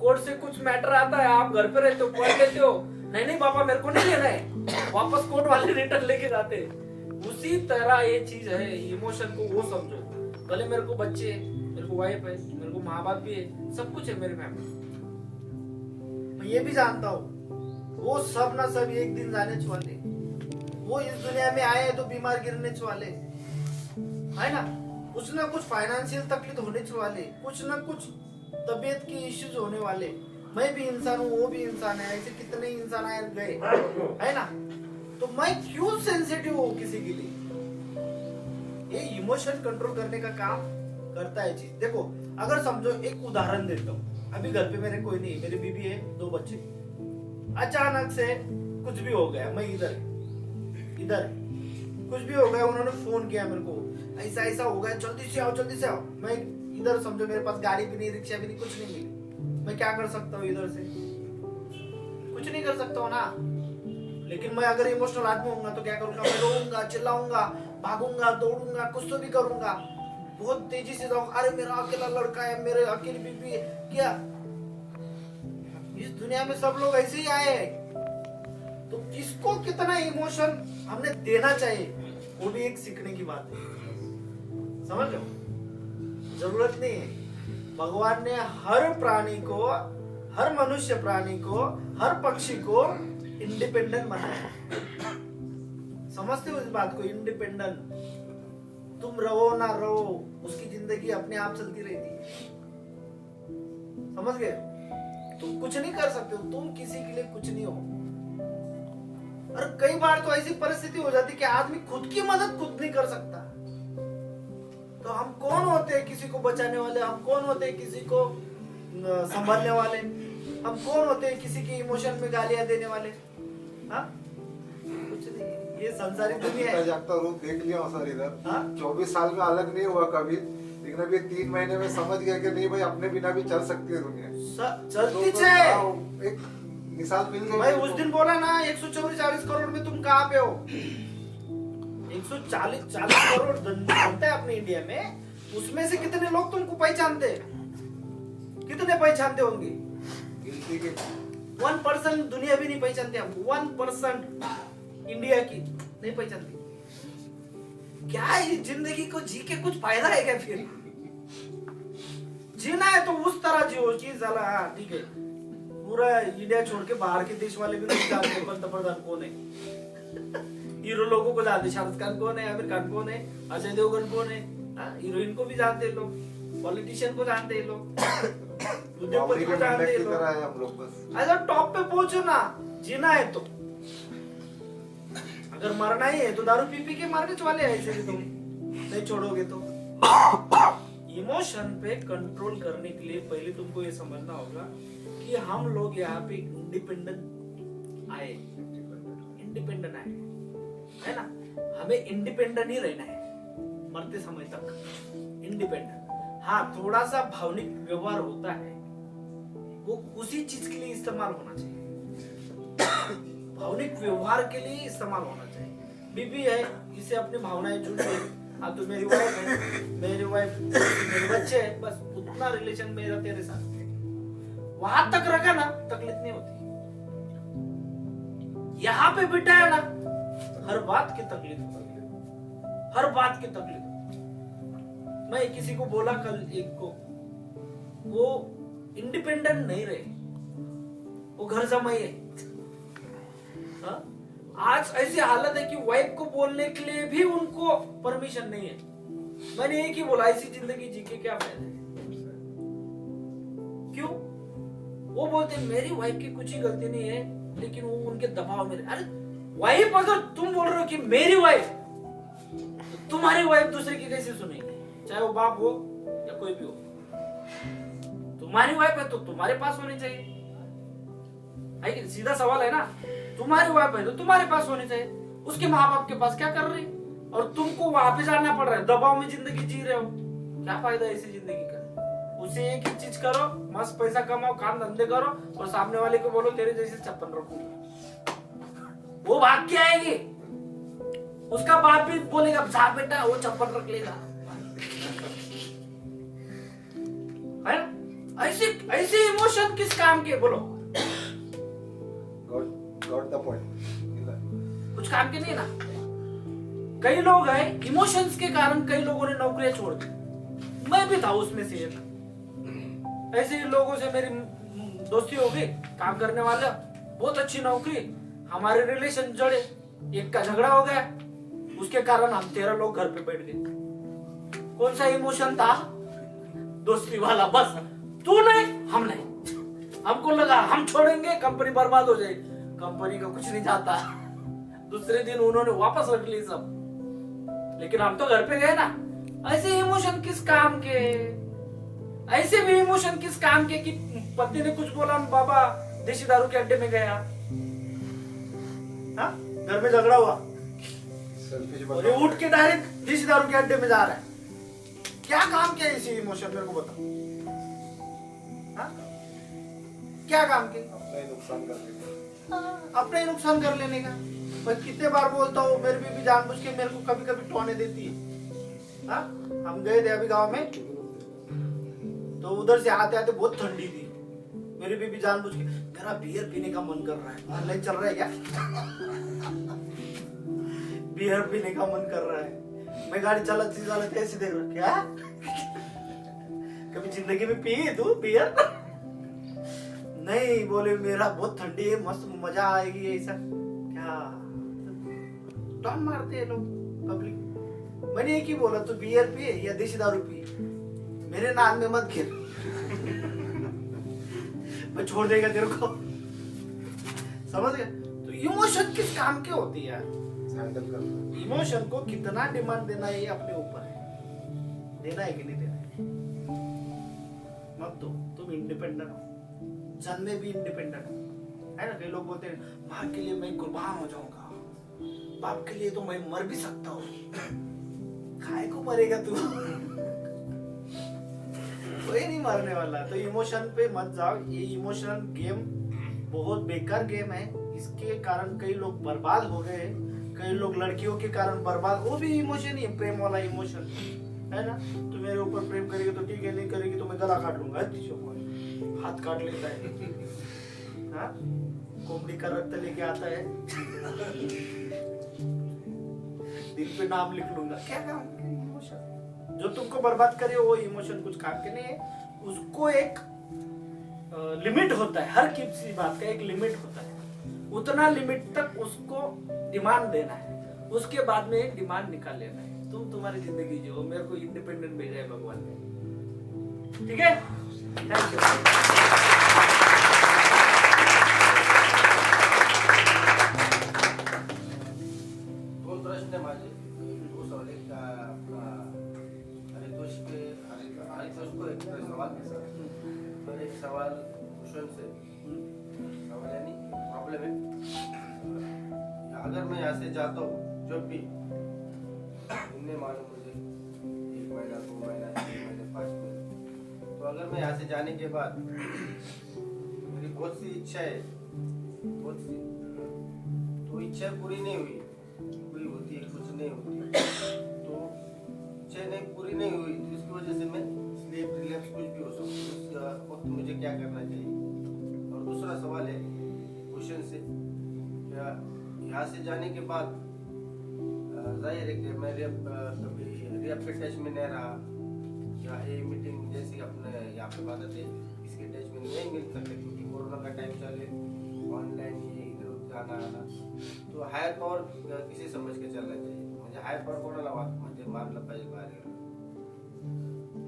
कोर्ट से कुछ मैटर आता है, आप घर पे रहते हो, पढ़ लेते हो, नहीं पापा मेरे को नहीं लेना है, वापस कोर्ट वाले रिटर्न लेके जाते हैं। उसी तरह ये चीज है, इमोशन को वो समझो। भले मेरे को बच्चे, मेरे को वाइफ है, मेरे को माँ बाप भी है, सब कुछ है मेरे फैमिली। मैं ये भी जानता हूँ वो सब ना सब एक दिन जाने वाले, वो इस दुनिया में आए तो बीमार गिरने वाले, है ना? कुछ ना कुछ फाइनेंशियल तकलीफ होने वाले, कुछ ना कुछ तबीयत के इश्यूज होने वाले। मैं भी इंसान हूँ, वो भी इंसान है, ऐसे कितने इंसान आए गए, है ना? तो मैं क्यों सेंसिटिव हूँ किसी के लिए? ये इमोशन कंट्रोल करने का काम करता है चीज। देखो, अगर समझो, एक उदाहरण देता हूँ, अभी घर पे मेरे कोई नहीं, मेरी बीबी है, 2 बच्चे, अचानक से कुछ भी हो गया, मैं इधर कुछ भी हो गया, उन्होंने फोन किया मेरे को, ऐसा ऐसा हो गया, जल्दी से आओ। मैं इधर, समझो मेरे पास गाड़ी भी नहीं, रिक्शा भी नहीं, कुछ नहीं मिली, मैं क्या कर सकता हूँ? इधर से कुछ नहीं कर सकता हूँ ना। लेकिन मैं अगर इमोशनल आदमी होऊंगा तो क्या करूंगा? मैं रोऊंगा, चिल्लाऊंगा, भागूंगा, दौड़ूंगा, कुछ तो भी करूंगा, बहुत तेजी से जाऊंगा, अरे मेरा अकेला लड़का है, मेरे अकेली बीबी है। क्या इस दुनिया में सब लोग ऐसे ही आए हैं? तो किसको कितना इमोशन हमने देना चाहिए, वो भी एक सीखने की बात है। समझ लो, जरूरत नहीं है। भगवान ने हर प्राणी को, हर मनुष्य प्राणी को, हर पक्षी को इंडिपेंडेंट बनाया। समझते हो इस बात को? इंडिपेंडेंट। तुम रहो ना रहो, उसकी जिंदगी अपने आप चलती रहती है। समझ गए? तुम कुछ नहीं कर सकते हो, तुम किसी के लिए कुछ नहीं हो। और कई बार तो ऐसी परिस्थिति हो जाती है कि आदमी खुद की मदद खुद नहीं कर सकता। तो हम कौन होते हैं किसी को बचाने वाले? हम कौन होते हैं किसी को संभालने वाले? हम कौन होते हैं किसी के इमोशन में गालियां देने वाले? हाँ, कुछ नहीं। ये संसारिक दुनिया है। जागता रूप देख लिया सर इधर। हाँ? 24 साल में अलग नहीं हुआ कभी, लेकिन अभी 3 महीने में समझ गया कि नहीं भाई, अपने बिना भी चल सकती है दुनिया। चलती तो है। एक मिसाल मिल गई। भाई उस दिन बोला ना 144 करोड़ में तुम कहाँ पे हो? 140 करोड़ जनता है अपने इंडिया में, उसमें से कितने लोग तुमको पहचानते? कितने पहचानते होंगे? गिनती के 1% दुनिया भी नहीं पहचानते हमको। 1% इंडिया की नहीं पहचानती। क्या इस जिंदगी को जी के कुछ फायदा है क्या? फिर जीना है तो उस तरह जियो कि साला, हाँ ठीक है, पूरा इंडिया छोड़ के बाहर के देश वाले भी नहीं जानते पंतप्रधान कौन है, हीरो लोगों को जानते, शाहरुख खान कौन है, आमिर खान कौन है, अजय देवगन कौन है, हीरोइन को भी जानते हैं लोग, पॉलिटिशियन को जानते हैं लोग, उद्योगपति को जानते हैं लोग। हम लोग बस अगर टॉप पे पहुंचो ना, जीना है तो, अगर मरना ही है तो दारू पी पी के मरने वाले हैं ऐसे भी तुम नहीं छोड़ोगे तो। इमोशन पे कंट्रोल करने के लिए पहले तुमको ये समझना होगा कि हम लोग यहाँ पे इंडिपेंडेंट आए, है ना? हमें इंडिपेंडेंट ही रहना है मरते समय तक, इंडिपेंडेंट। हाँ, थोड़ा सा भावनिक व्यवहार होता है, वो उसी चीज के लिए इस्तेमाल होना चाहिए, भावनिक व्यवहार के लिए इस्तेमाल होना चाहिए। बीबी है, इसे अपनी भावनाएं जुड़ गई, हाँ तो मेरी वाइफ है, मेरे बच्चे है, बस उतना रिलेशन मेरा तेरे साथ है, वहां तक रखा ना, तकलीफ नहीं होती। यहाँ पे बिठाया ना, हर बात की तकलीफ, हर बात की तकलीफ। मैं किसी को बोला कल, एक को, वो इंडिपेंडेंट नहीं रहे, वो घर जमाई है। हाँ? आज ऐसी हालत है कि वाइफ को बोलने के लिए भी उनको परमिशन नहीं है। मैंने एक ही बोला, ऐसी जिंदगी जी के क्या फायदा है? क्यों? वो बोलते मेरी वाइफ की कुछ ही गलती नहीं है, लेकिन वो उनके दबाव में। अरे वाइफ, अगर तुम बोल रहे हो कि मेरी वाइफ, तुम्हारी वाइफ दूसरे की कैसे सुनेगी? चाहे वो बाप हो या कोई भी हो, तुम्हारी वाइफ है तो तुम्हारे पास होनी चाहिए। सीधा सवाल है ना। तुम्हारी वाइफ है तो तुम्हारे पास होनी चाहिए। उसके माँ बाप के पास क्या कर रही, और तुमको वहां पे जाना पड़ रहा है, दबाव में जिंदगी जी रहे हो। क्या फायदा है ऐसी जिंदगी का? उसे एक ही चीज करो, मस्त पैसा कमाओ, काम धंधे करो, और सामने वाले को बोलो तेरे जैसे छप्पन रखूंगा। वो भाग के आएगी, उसका बाप भी बोलेगा जा बेटा, वो छप्पन रख लेगा। है ना? ऐसे ऐसे इमोशन किस काम के? बोलो, गॉट द पॉइंट। कुछ काम के नहीं ना। कई लोग हैं, इमोशंस के कारण कई लोगों ने नौकरियां छोड़ दी। मैं भी था उसमें से एक। ऐसे ही लोगों से मेरी दोस्ती हो गई, काम करने वाला, बहुत अच्छी नौकरी, हमारे रिलेशन जड़े, एक का झगड़ा हो गया, उसके कारण हम 13 लोग घर पे बैठ गए। कौन सा इमोशन था? दोस्ती वाला। बस तू नहीं, हम नहीं। हमको लगा हम छोड़ेंगे, कंपनी बर्बाद हो जाएगी। कंपनी का कुछ नहीं जाता। दूसरे दिन उन्होंने वापस रख ली सब, लेकिन हम तो घर पे गए ना। ऐसे इमोशन किस काम के? ऐसे भी इमोशन किस काम के कि पत्नी ने कुछ बोला, बाबा देसी दारू के अड्डे में गया, हाँ? घर में झगड़ा हुआ और ये उठ के डायरेक्ट देसी दारू के अड्डे में जा रहा है। क्या काम किया इसी इमोशन? मेरे को बताओ, हाँ? क्या काम के? अपना ही नुकसान कर लेते अपना ही नुकसान कर लेने का। मैं कितने बार बोलता हूँ, मेरी बीवी जानबूझ के मेरे को कभी कभी टोने देती है। हाँ? हम गए थे अभी गांव में, तो उधर से आते आते बहुत ठंडी थी। मेरी बीवी जानबूझ के, मेरा बियर पीने का मन कर रहा है, ऑनलाइन चल रहा है क्या? बियर पीने का मन कर रहा है। मैं गाड़ी चलाते ऐसे देख रहा, क्या कभी जिंदगी में पी तू बियर? नहीं, बोले मेरा बहुत ठंडी है, मस्त मजा आएगी। ऐसा क्या टॉन मारते हैं लोग पब्लिक। मैंने एक ही बोला, तू बियर पिए या देसी दारू पिए, मेरे नाम में मत गिर। मैं छोड़ देगा तेरे को। समझ गए? तो इमोशन किस काम के होती है? हैंडल करना। इमोशन को कितना डिमांड देना है ये अपने ऊपर है। देना है कि नहीं देना है? मत दो, तुम इंडिपेंडेंट हो, जन्मे भी इंडिपेंडेंट है ना। कई लोग बोलते हैं माँ के लिए मैं कुर्बान हो जाऊंगा, बाप के लिए तो मैं मर भी सकता हूँ। खाए को मरेगा तू? कोई नहीं मरने वाला। तो इमोशन पे मत जाओ। ये इमोशनल गेम बहुत बेकार गेम है। इसके कारण कई लोग बर्बाद हो गए। कई लोग लड़कियों के कारण बर्बाद, वो भी इमोशन ही है, प्रेम वाला इमोशन है ना। तो मेरे ऊपर प्रेम करेगी तो ठीक है, नहीं करेगी तो मैं गला काट लूंगा। हाथ काट लेता है, हाँ? कोमड़ी का रक्त लेके आता है, दिल पे नाम लिख लूंगा। क्या काम? इमोशन जो तुमको बर्बाद करे वो इमोशन कुछ काम के नहीं है। उसको एक लिमिट होता है, हर किसी बात का एक लिमिट होता है। उतना लिमिट तक उसको डिमांड देना है, उसके बाद में डिमांड निकाल लेना है। तुम तुम्हारी जिंदगी जो, मेरे को इंडिपेंडेंट भेजा है भगवान ने। ठीक है, थैंक यू। प्रश्न है माझे हरितोष को एक सवाल के साथ और एक सवाल कुशन से सवाल यानी प्रॉब्लम है। अगर मैं यहाँ से जाता हूँ, जब भी इनने मालूम मुझे 1 महीना 2 महीना 3 महीने 5 महीने, तो अगर मैं यहाँ से जाने के बाद मेरी बहुत सी इच्छा है, बहुत सी, तो इच्छा पूरी नहीं हुई, पूरी होती है कुछ नहीं होती, तो इच्छा नहीं पूरी नहीं हुई, तो इसकी वजह से मैं स्लीप रिलैप्स कुछ भी हो सकता है। उस वक्त मुझे क्या करना चाहिए? और दूसरा सवाल है क्वेश्चन से, क्या यहाँ से जाने के बाद जाहिर है कि मैं कभी रिएप के टच में नहीं रहा, या ये मीटिंग जैसी अपने यहाँ पे बात है इसके टच में नहीं मिल सकते क्योंकि कोरोना का टाइम चले, ऑनलाइन ये इधर उधर आना तो हायर पावर किसी समझ के चलना चाहिए. म्हणजे हायर पावर कोणाला म्हणजे मारलं पाहिजे बाहेर.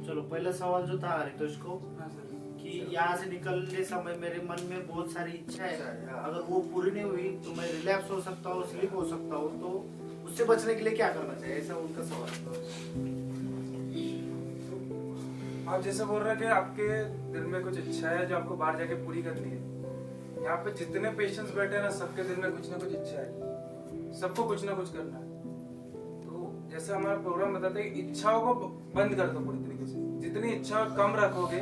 चलो पहला सवाल जो था आरितोष को हाँ सर. कि यहाँ से निकलने समय मेरे मन में बहुत सारी इच्छा है, अगर वो पूरी नहीं हुई तो मैं रिलैप्स हो सकता हूँ, स्लिप हो सकता हूँ, तो उससे बचने के लिए क्या करना चाहिए, ऐसा उनका सवाल. आप जैसे बोल रहे हैं कि आपके दिल में कुछ इच्छा है जो आपको बाहर जाके पूरी करनी है. यहाँ पे जितने पेशेंट्स बैठे हैं ना, सबके दिल में कुछ ना कुछ इच्छा है, सबको कुछ ना कुछ करना है. तो जैसे हमारा प्रोग्राम बताता है कि इच्छाओं को बंद कर दो पूरी तरीके से. जितनी इच्छा कम रखोगे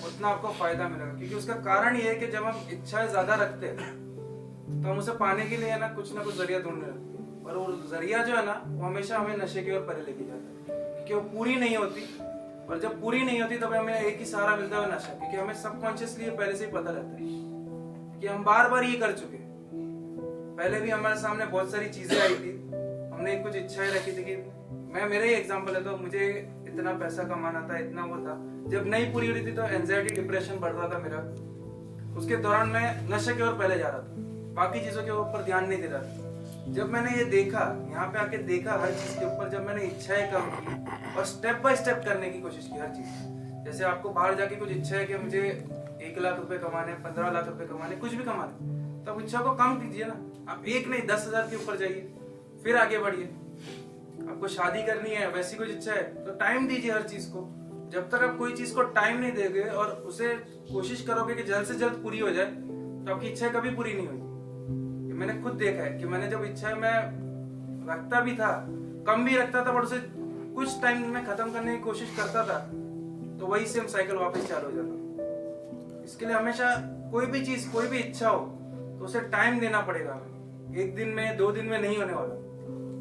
उतना आपको फायदा मिलेगा, क्योंकि उसका कारण ये है कि जब हम इच्छाएं ज्यादा रखते हैं तो हम उसे पाने के लिए ना कुछ जरिया ढूंढने लगते हैं, और वो जरिया जो है ना वो हमेशा हमें नशे की ओर पहले लेके जाता है, क्योंकि वो पूरी नहीं होती. और जब पूरी नहीं होती तब हमें एक ही सहारा मिलता है, नशा. क्योंकि हमें सबकॉन्शियसली पहले से ही पता रहता है कि हम बार बार ये कर चुके. पहले भी हमारे सामने बहुत सारी चीजें आई थी, हमने कुछ इच्छाएं रखी थी कि मैं मेरा ही एग्जांपल है, तो मुझे इतना पैसा कमाना था, इतना वो था. जब नहीं पूरी हो रही थी तो एंजाइटी डिप्रेशन बढ़ रहा था मेरा. उसके दौरान मैं नशे की ओर पहले जा रहा था, बाकी चीजों के ऊपर ध्यान नहीं दे रहा था. जब मैंने ये देखा, यहाँ पे आके देखा हर चीज के ऊपर, जब मैंने इच्छाएं कम की और स्टेप बाय स्टेप करने की कोशिश की हर चीज. जैसे आपको बाहर जाके कुछ इच्छा है कि मुझे 1 लाख रुपए कमाने, 15 लाख रुपए कमाने, कुछ भी कमाने, तब इच्छा को कम कीजिए ना. आप 1 नहीं 10,000 के ऊपर जाइए, फिर आगे बढ़िए. आपको शादी करनी है, वैसी कुछ इच्छा है तो टाइम दीजिए हर चीज को. जब तक आप कोई चीज को टाइम नहीं देंगे और उसे कोशिश करोगे कि जल्द से जल्द पूरी हो जाए, तो आपकी इच्छा कभी पूरी नहीं होगी. ये मैंने खुद देखा है कि मैंने जब इच्छा मैं रखता भी था, कम भी रखता था, पर उसे कुछ टाइम में खत्म करने की कोशिश करता था, तो वही सेम साइकिल वापस चालू हो जाता. इसके लिए हमेशा कोई भी चीज, कोई भी इच्छा हो तो उसे टाइम देना पड़ेगा. 1 दिन में 2 दिन में नहीं होने वाला,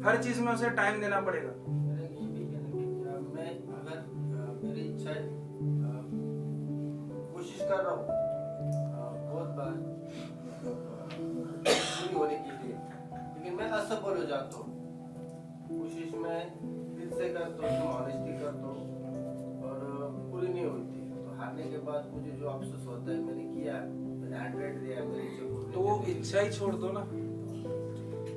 हर चीज में उसे टाइम देना पड़ेगा. मेरा ये भी कहना है कि मैं अगर मेरी इच्छा कोशिश कर रहा हूँ बहुत बार पूरी होने के लिए, लेकिन मैं असफल हो जाता हूँ. कोशिश मैं दिल से करता हूँ, ऑनेस्टी करता हूँ और पूरी नहीं होती. तो हारने के बाद मुझे जो अफसोस होता है, मैंने किया, मैंने 100 दिया, मेरी इच्छा पूरी तो वो इच्छा ही छोड़ दो ना.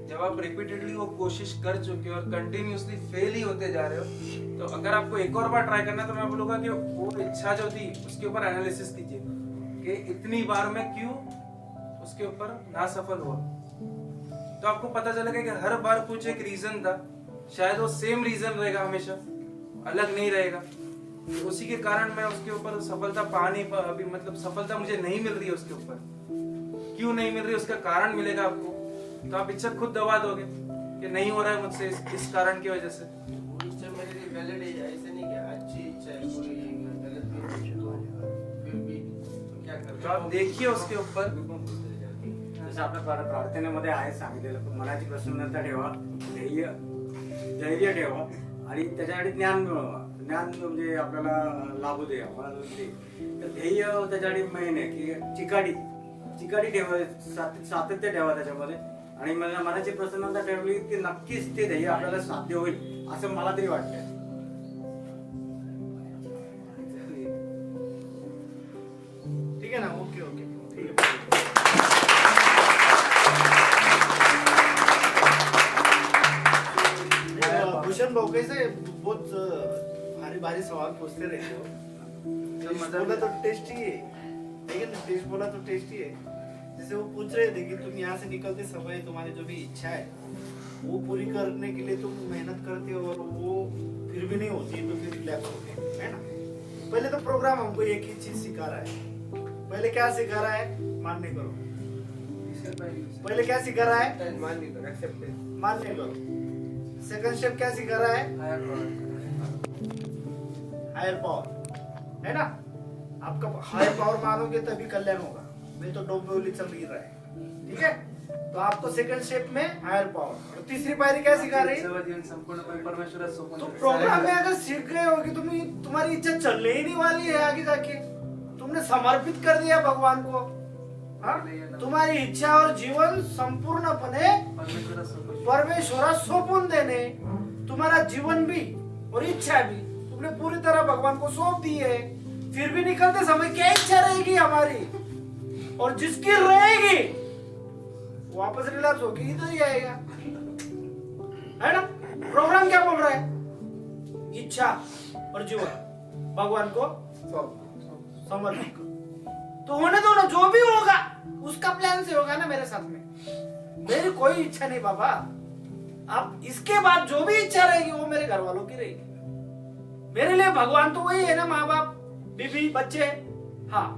जब आप रिपीटेडली वो कोशिश कर चुके हो और कंटिन्यूअसली फेल ही होते जा रहे हो, तो अगर आपको एक और बार ट्राई करना है तो मैं बोलूंगा कि वो इच्छा जो थी उसके ऊपर एनालिसिस कीजिए कि इतनी बार में क्यों उसके ऊपर ना सफल हुआ. तो आपको पता चलेगा कि हर बार कुछ एक रीजन था, शायद वो सेम रीजन रहेगा, हमेशा अलग नहीं रहेगा. तो उसी के कारण मैं उसके ऊपर सफलता पा नहीं पा, अभी मतलब सफलता मुझे नहीं मिल रही है उसके ऊपर. क्यों नहीं मिल रही उसका कारण मिलेगा आपको, तो आप इच्छा खुद दबा दोगे कि नहीं हो रहा है मुझसे इस कारण की वजह से. वो इच्छा मेरे लिए वैलिड है, ऐसे नहीं कि अच्छी इच्छा है, पूरी गलत भी है, तो फिर भी तो क्या कर. तो आप देखिए उसके ऊपर. जसं आपल्या प्रार्थनेमध्ये आहे सांगितलेलं, पण मनाची प्रसन्नता ठेवा, धैर्य ठेवा आणि त्याच्यासाठी ज्ञान मिळवा. ज्ञान म्हणजे आपल्याला लाभू दे. तर ध्येय त्याच्यासाठी मेन आहे की चिकाटी ठेवा, सातत्य ठेवा त्याच्यामध्ये, आणि मनाची प्रसन्नता ठेवली की नक्कीच ते ध्येय आपल्याला साध्य होईल असं मला तरी वाटतंय. ठीक है ना, ओके ओके ठीक है. भूषण भाऊ कैसे बहुत भारी भारी सवाल पूछते रहते हो. बोला तो टेस्टी है, ठीक है ना, टेस्ट बोला तो टेस्टी है. जैसे वो पूछ रहे थे कि तुम यहाँ से निकलते समय तुम्हारी जो भी इच्छा है वो पूरी करने के लिए तुम मेहनत करते हो और वो फिर भी नहीं होती तो फिर रिलैक्स होते है ना. पहले तो प्रोग्राम हमको एक ही चीज सिखा रहा है. पहले क्या सिखा रहा है, मान्य करो. पहले क्या सिखा रहा है, मान्य करो, एक्सेप्टेंस. मान्य करो. सेकंड स्टेप क्या सिखा रहा है, हायर पावर, है ना. आपका हायर पावर मानोगे तभी कल्याण होगा. मैं तो डोंबिवली चल रही है, ठीक है. तो आपको सेकंड स्टेप में हायर पावर. और तीसरी पायरी क्या सिखा रही है, तो प्रोग्राम में अगर सीख गए हो कि तुम्हारी इच्छा चलने ही नहीं वाली है आगे जाके, तुमने समर्पित कर दिया भगवान को. हाँ? तुम्हारी इच्छा और जीवन संपूर्णपणे परमेश्वरास सौंपून देने, तुम्हारा जीवन भी और इच्छा भी तुमने पूरी तरह भगवान को सौंप दी है. फिर भी निकलते समय क्या इच्छा रहेगी हमारी, और जिसकी रहेगी वापस रिलैप्स होके इधर ही आएगा, है ना। प्रोग्राम क्या बोल रहा है? इच्छा और जीवन भगवान को समर्पित करो। तो होने दो ना, जो भी होगा उसका प्लान से होगा ना मेरे साथ में। मेरी कोई इच्छा नहीं बाबा। अब इसके बाद जो भी इच्छा रहेगी वो मेरे घर वालों की रहेगी। मेरे लिए भगवान तो वही है ना, माँ बाप, बीबी, बच्चे। हाँ,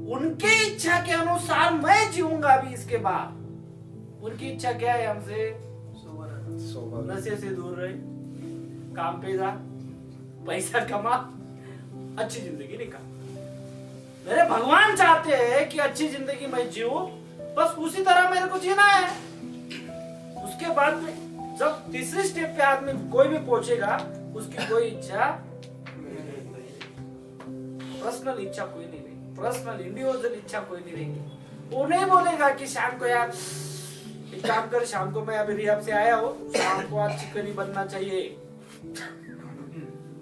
उनके इच्छा के अनुसार मैं जीऊंगा अभी इसके बाद। उनकी इच्छा क्या है? हमसे नशे से दूर रहे, काम पे जा, पैसा कमा, अच्छी जिंदगी निकाल। मेरे भगवान चाहते हैं कि अच्छी जिंदगी मैं जीऊं, बस उसी तरह मेरे को जीना है। उसके बाद में जब तीसरे स्टेप पे आदमी कोई भी पहुंचेगा, उसकी कोई इच्छा, पर्सनल इच्छा कोई नहीं रहेगी, पर्सनल इंडिविजुअल इच्छा कोई नहीं रहेगी। वो नहीं बोलेगा कि शाम को यार एक काम कर, शाम को मैं अभी रिहब से आया हूँ, शाम को आज चिकन ही बनना चाहिए।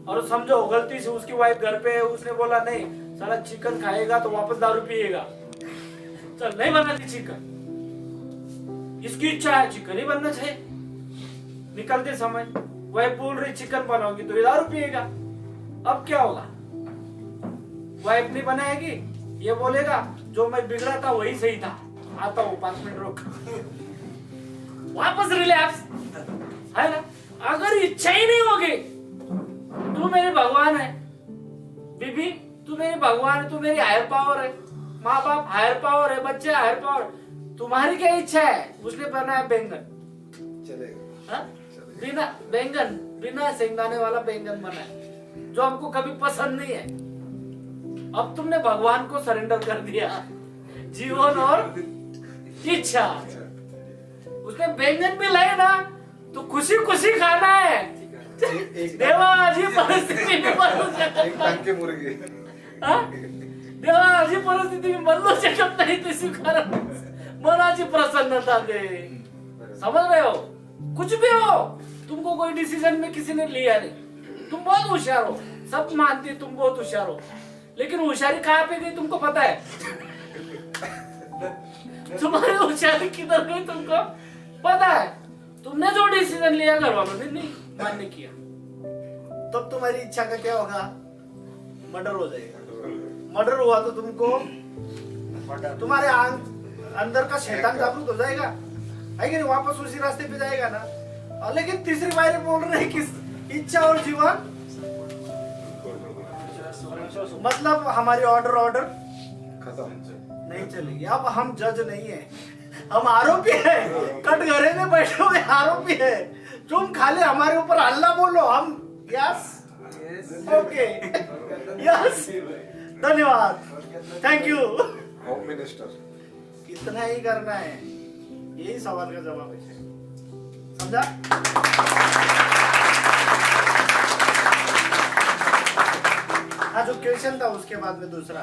और समझो गलती से उसकी वाइफ घर पे है, उसने बोला नहीं साला चिकन खाएगा तो वापस दारू पिएगा, चल नहीं बनाती चिकन। इसकी इच्छा है चिकन ही बनना चाहिए। निकलते समय वाइफ बोल रही चिकन बनाओगी तो ये दारू पिएगा। अब क्या होगा? वाइफ नहीं बनाएगी, ये बोलेगा जो मैं बिगड़ा था वही सही था, आता हूँ 5 मिनट रुक, वापस रिलैक्स, है ना। अगर इच्छा ही नहीं होगी, तू मेरे भगवान है, बीबी तू मेरी भगवान है, तू मेरी हायर पावर है, माँ बाप हायर पावर है, बच्चे हायर पावर, तुम्हारी क्या इच्छा है? उसने बनाया बैंगन, चलेगा, बिना बैंगन, बिना सेंगाने वाला बैंगन बना है, जो हमको कभी पसंद नहीं है। अब तुमने भगवान को सरेंडर कर दिया जीवन और इच्छा। उसने बैंगन भी लाए ना तो खुशी खुशी खाना है। देवा अशी परिस्थिती मी बदलू शकत नाही, मुर्गी देवा अशी परिस्थिती मी बदलू शकत नाही, ते स्वीकार, मनाची प्रसन्नता दे। समझ रहे हो? कुछ भी हो, तुमको कोई डिसीजन में किसी ने लिया नहीं, तुम बहुत होशियार हो, सब मानते तुम बहुत होशियार हो, लेकिन होशियारी कहाँ पे गई तुमको पता है? तुम्हारी होशियारी किधर गई तुमको पता है? तुमने जो डिसीजन लिया घर वालों ने नहीं मान्य किया, तब तुम्हारी इच्छा का क्या होगा? मर्डर हो जाएगा। मर्डर हुआ तो तुमको तुम्हारे अंदर का शैतान जागरूक हो जाएगा, है कि नहीं? वापस उसी रास्ते पे जाएगा ना। और लेकिन तीसरी बार बोल रहे हैं कि इच्छा और जीवन, मतलब हमारी ऑर्डर खत्म नहीं चलेगी। अब हम जज नहीं है, हम आरोपी है, कटघरे में बैठे हुए आरोपी है। तुम खाली हमारे ऊपर हल्ला बोलो, हम यस ओके यस धन्यवाद थैंक यू, होम मिनिस्टर। इतना ही करना है, यही सवाल का जवाब है। समझा? हाँ, जो क्वेश्चन था उसके बाद में दूसरा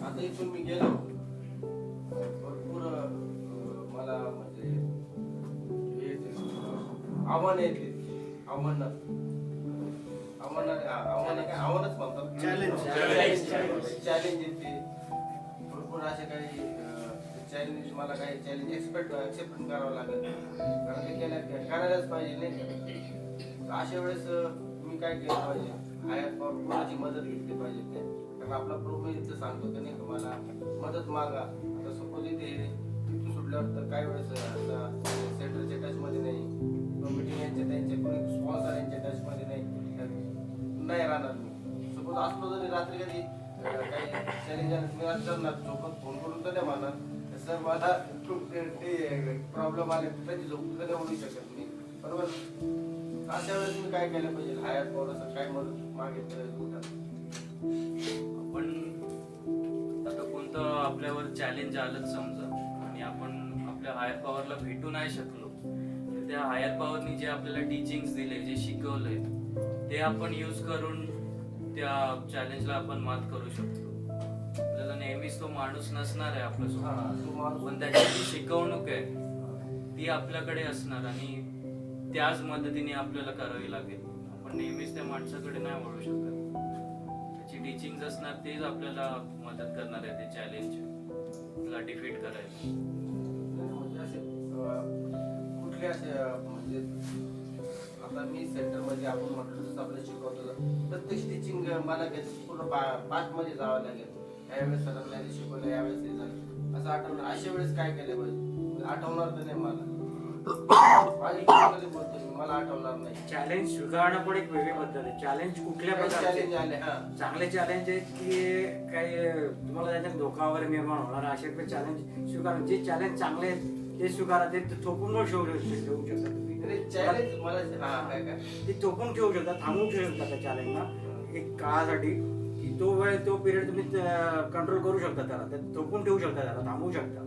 आता इथून मी गेलो भरपूर मला म्हणजे हे आव्हान येते, आव्हानच म्हणतात, चॅलेंज येते भरपूर असे काही चॅलेंज, मला काही चॅलेंज एक्सेप्ट करावं लागेल, कारण ते करायलाच पाहिजे नाही का? अशा वेळेस मी काय केलं पाहिजे? कोणाची मदत घेतली पाहिजे नाही, कारण आपला प्रभू इथं सांगतो की नाही का मला मदत मागा. आता सपोज इथे तिथून सुटल्यावर तर काही वेळेस आता सेंटरच्या टचमध्ये नाही, कमिटी यांच्या त्यांच्या कोणी स्पॉन्सर यांच्या टचमध्ये नाही राहणार मी. सपोज असलो तरी रात्री कधी काही चॅलेंज मी असणार झोपत फोन करून तर नाही म्हणणार सर मला ते प्रॉब्लेम आले, त्याची झोप कधी होऊ शकत नाही, बरोबर? अशा वेळेस मी काय केलं पाहिजे? हायर पॉवर काय मदत मागितलं? आपण आता कोणतं आपल्यावर चॅलेंज आलं समजा आणि आपण आपल्या हायर पॉवरला भेटू नाही शकलो, तर त्या हायर पॉवरनी जे आपल्याला टीचिंग्स दिले, जे शिकवलंय, ते आपण यूज करून त्या चॅलेंजला आपण मात करू शकतो. आपल्याला नेहमीच तो माणूस नसणार आहे आपल्यासोबत, पण त्याची जी शिकवणूक आहे ती आपल्याकडे असणार आणि त्याच मदतीने आपल्याला करावी लागेल. आपण नेहमीच त्या माणसाकडे नाही वळू शकत. त्याची टीचिंग असणार, तेच आपल्याला मदत करणार आहे ते चॅलेंजला डिफीट करायला. म्हणजे असे कुठले असे म्हणजे आता मी सेंटर मध्ये आपण म्हटलं जसं आपल्याला शिकवतो प्रत्येक टीचिंग मला पूर्ण पाच मध्ये जावं लागेल. यावेळेस सरांना शिकवलं, यावेळेस हे झालं असं आठवणार. अशा वेळेस काय केलं पाहिजे? आठवणार तर नाही मला. माझी कधी बोलतो मी, मला आठवणार नाही. चॅलेंज स्वीकारणं पण एक वेगळी पद्धत आहे. चॅलेंज कुठल्या प्रकारचे? चॅलेंज आले हा चांगले चॅलेंज आहेत की काही तुम्हाला त्याच्यात धोका वगैरे निर्माण होणार असे काही चॅलेंज स्वीकार. जे चॅलेंज चांगले आहेत ते स्वीकारा. ते थोपून वर ठेवू शकता तुम्ही. चॅलेंज मला हा काय काय ते थोपून ठेवू शकता, थांबवून ठेवू शकता त्या चॅलेंजला एक काळासाठी. की तो वेळ तो पिरियड तुम्ही कंट्रोल करू शकता, त्याला थोपून ठेवू शकता, त्याला थांबवू शकता.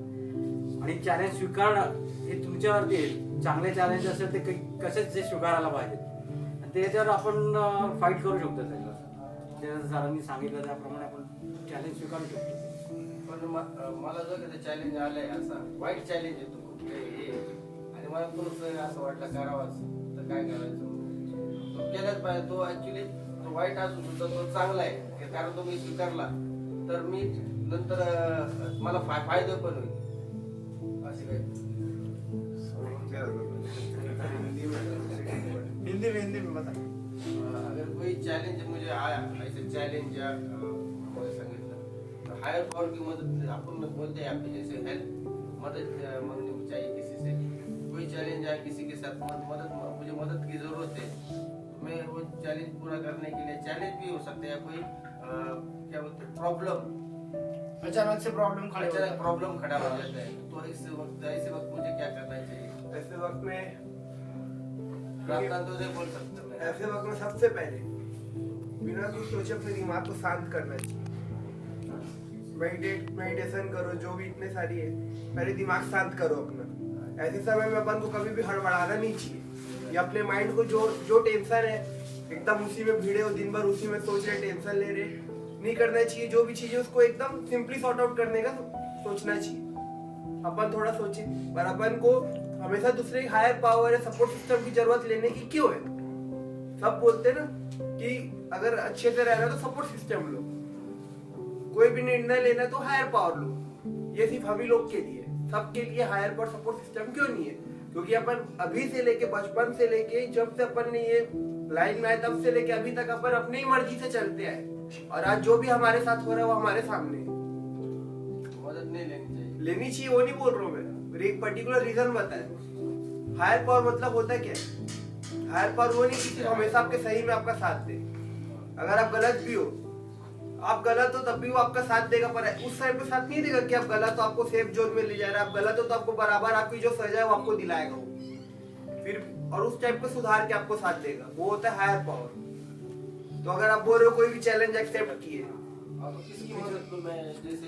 आणि चॅलेंज स्वीकारणं हे तुमच्यावरती आहे. चांगले चॅलेंज असेल ते कसेच जे स्वीकारायला पाहिजे आणि त्याच्यावर आपण फाईट करू शकतो. त्याच्यावर सरांनी सांगितलं त्याप्रमाणे आपण चॅलेंज स्वीकारू शकतो. पण मला जर कधी चॅलेंज आलंय असा वाईट चॅलेंज येतो खूप हे आणि मला थोडंसं असं वाटलं करावाच तर काय करायचं तो केलाच पाहिजे. तो ऍक्च्युली तो वाईट असू सुद्धा तो चांगला आहे कारण तो मी स्वीकारला तर मी नंतर मला फायदा पण होईल. असे काय हिंदी में बता. अगर कोई चैलेंज मुझे आया ऐसे चैलेंज या मुझे सांगितलं हायर पावर की मदद अपन बोलते हैं आपके जैसे हेल्प मदद मांगनी चाहिए किसी से. कोई चैलेंज आया किसी के साथ मदद मुझे मदद की जरूरत है तो मैं वो चैलेंज पूरा करने के लिए चैलेंज भी हो सकता है. कोई क्या बोलते हैं प्रॉब्लम अचानक से प्रॉब्लम खड़ा हो जाता है. प्रॉब्लम खड़ा हो जाता है तो ऐसे वक्त मुझे क्या करना चाहिए? ऐसे वक्त में प्रार्थना तो नहीं बोल सकता मैं. ऐसे वक्त में सबसे पहले बिना कुछ सोचे अपने दिमाग को शांत करना चाहिए. मेडिटेशन करो, जो भी इतने सारी है, पहले दिमाग शांत करो अपना. ऐसे समय में अपन को कभी भी हड़बड़ाना नहीं चाहिए. ये अपने माइंड को जो टेंशन है एकदम उसी में भिड़े हो, दिन भर उसी में सोच रहे, टेंशन ले रहे, नहीं करना चाहिए. जो भी चीज है उसको एकदम सिंपली सॉर्ट आउट करने का सोचना चाहिए. अपन थोड़ा सोचे पर अपन को हमेशा दूसरे हायर पावर या सपोर्ट सिस्टम की जरूरत लेने की क्यों है? सब बोलते ना कि अगर अच्छे से रहना तो सपोर्ट सिस्टम लो, कोई भी निर्णय लेना तो हायर पावर लो. ये सिर्फ हम ही लोग के लिए, सबके लिए हायर पावर सपोर्ट सिस्टम क्यों नहीं है? क्योंकि अपन अभी से लेके बचपन से लेके जब से अपन ने ये लाइन में आए तब से लेके अभी तक अपन अपनी मर्जी से चलते आए और आज जो भी हमारे साथ हो रहा है वो हमारे सामने है. मदद नहीं लेनी चाहिए. लेनी चाहिए वो नहीं बोल रहा हूँ मैं, एक पर्टिकुलर रीजन बताए. हायर पावर मतलब होता है क्या? हायर पावर वो नहीं कि हमेशा आपके सही में आपका साथ दे. अगर आप गलत भी हो, आप गलत हो तब भी वो आपका साथ देगा, पर उस टाइम पे साथ नहीं देगा कि आप गलत हो आपको सेफ जोन में ले जा रहा है. आप गलत हो तो आपको बराबर आपकी जो सजा है वो आपको दिलाएगा वो फिर, और उस टाइप को सुधार के आपको साथ देगा. वो होता है हायर पावर. तो अगर आप बोल रहे हो कोई भी चैलेंज एक्सेप्ट किए, अब किसकी मदद को मैं जैसे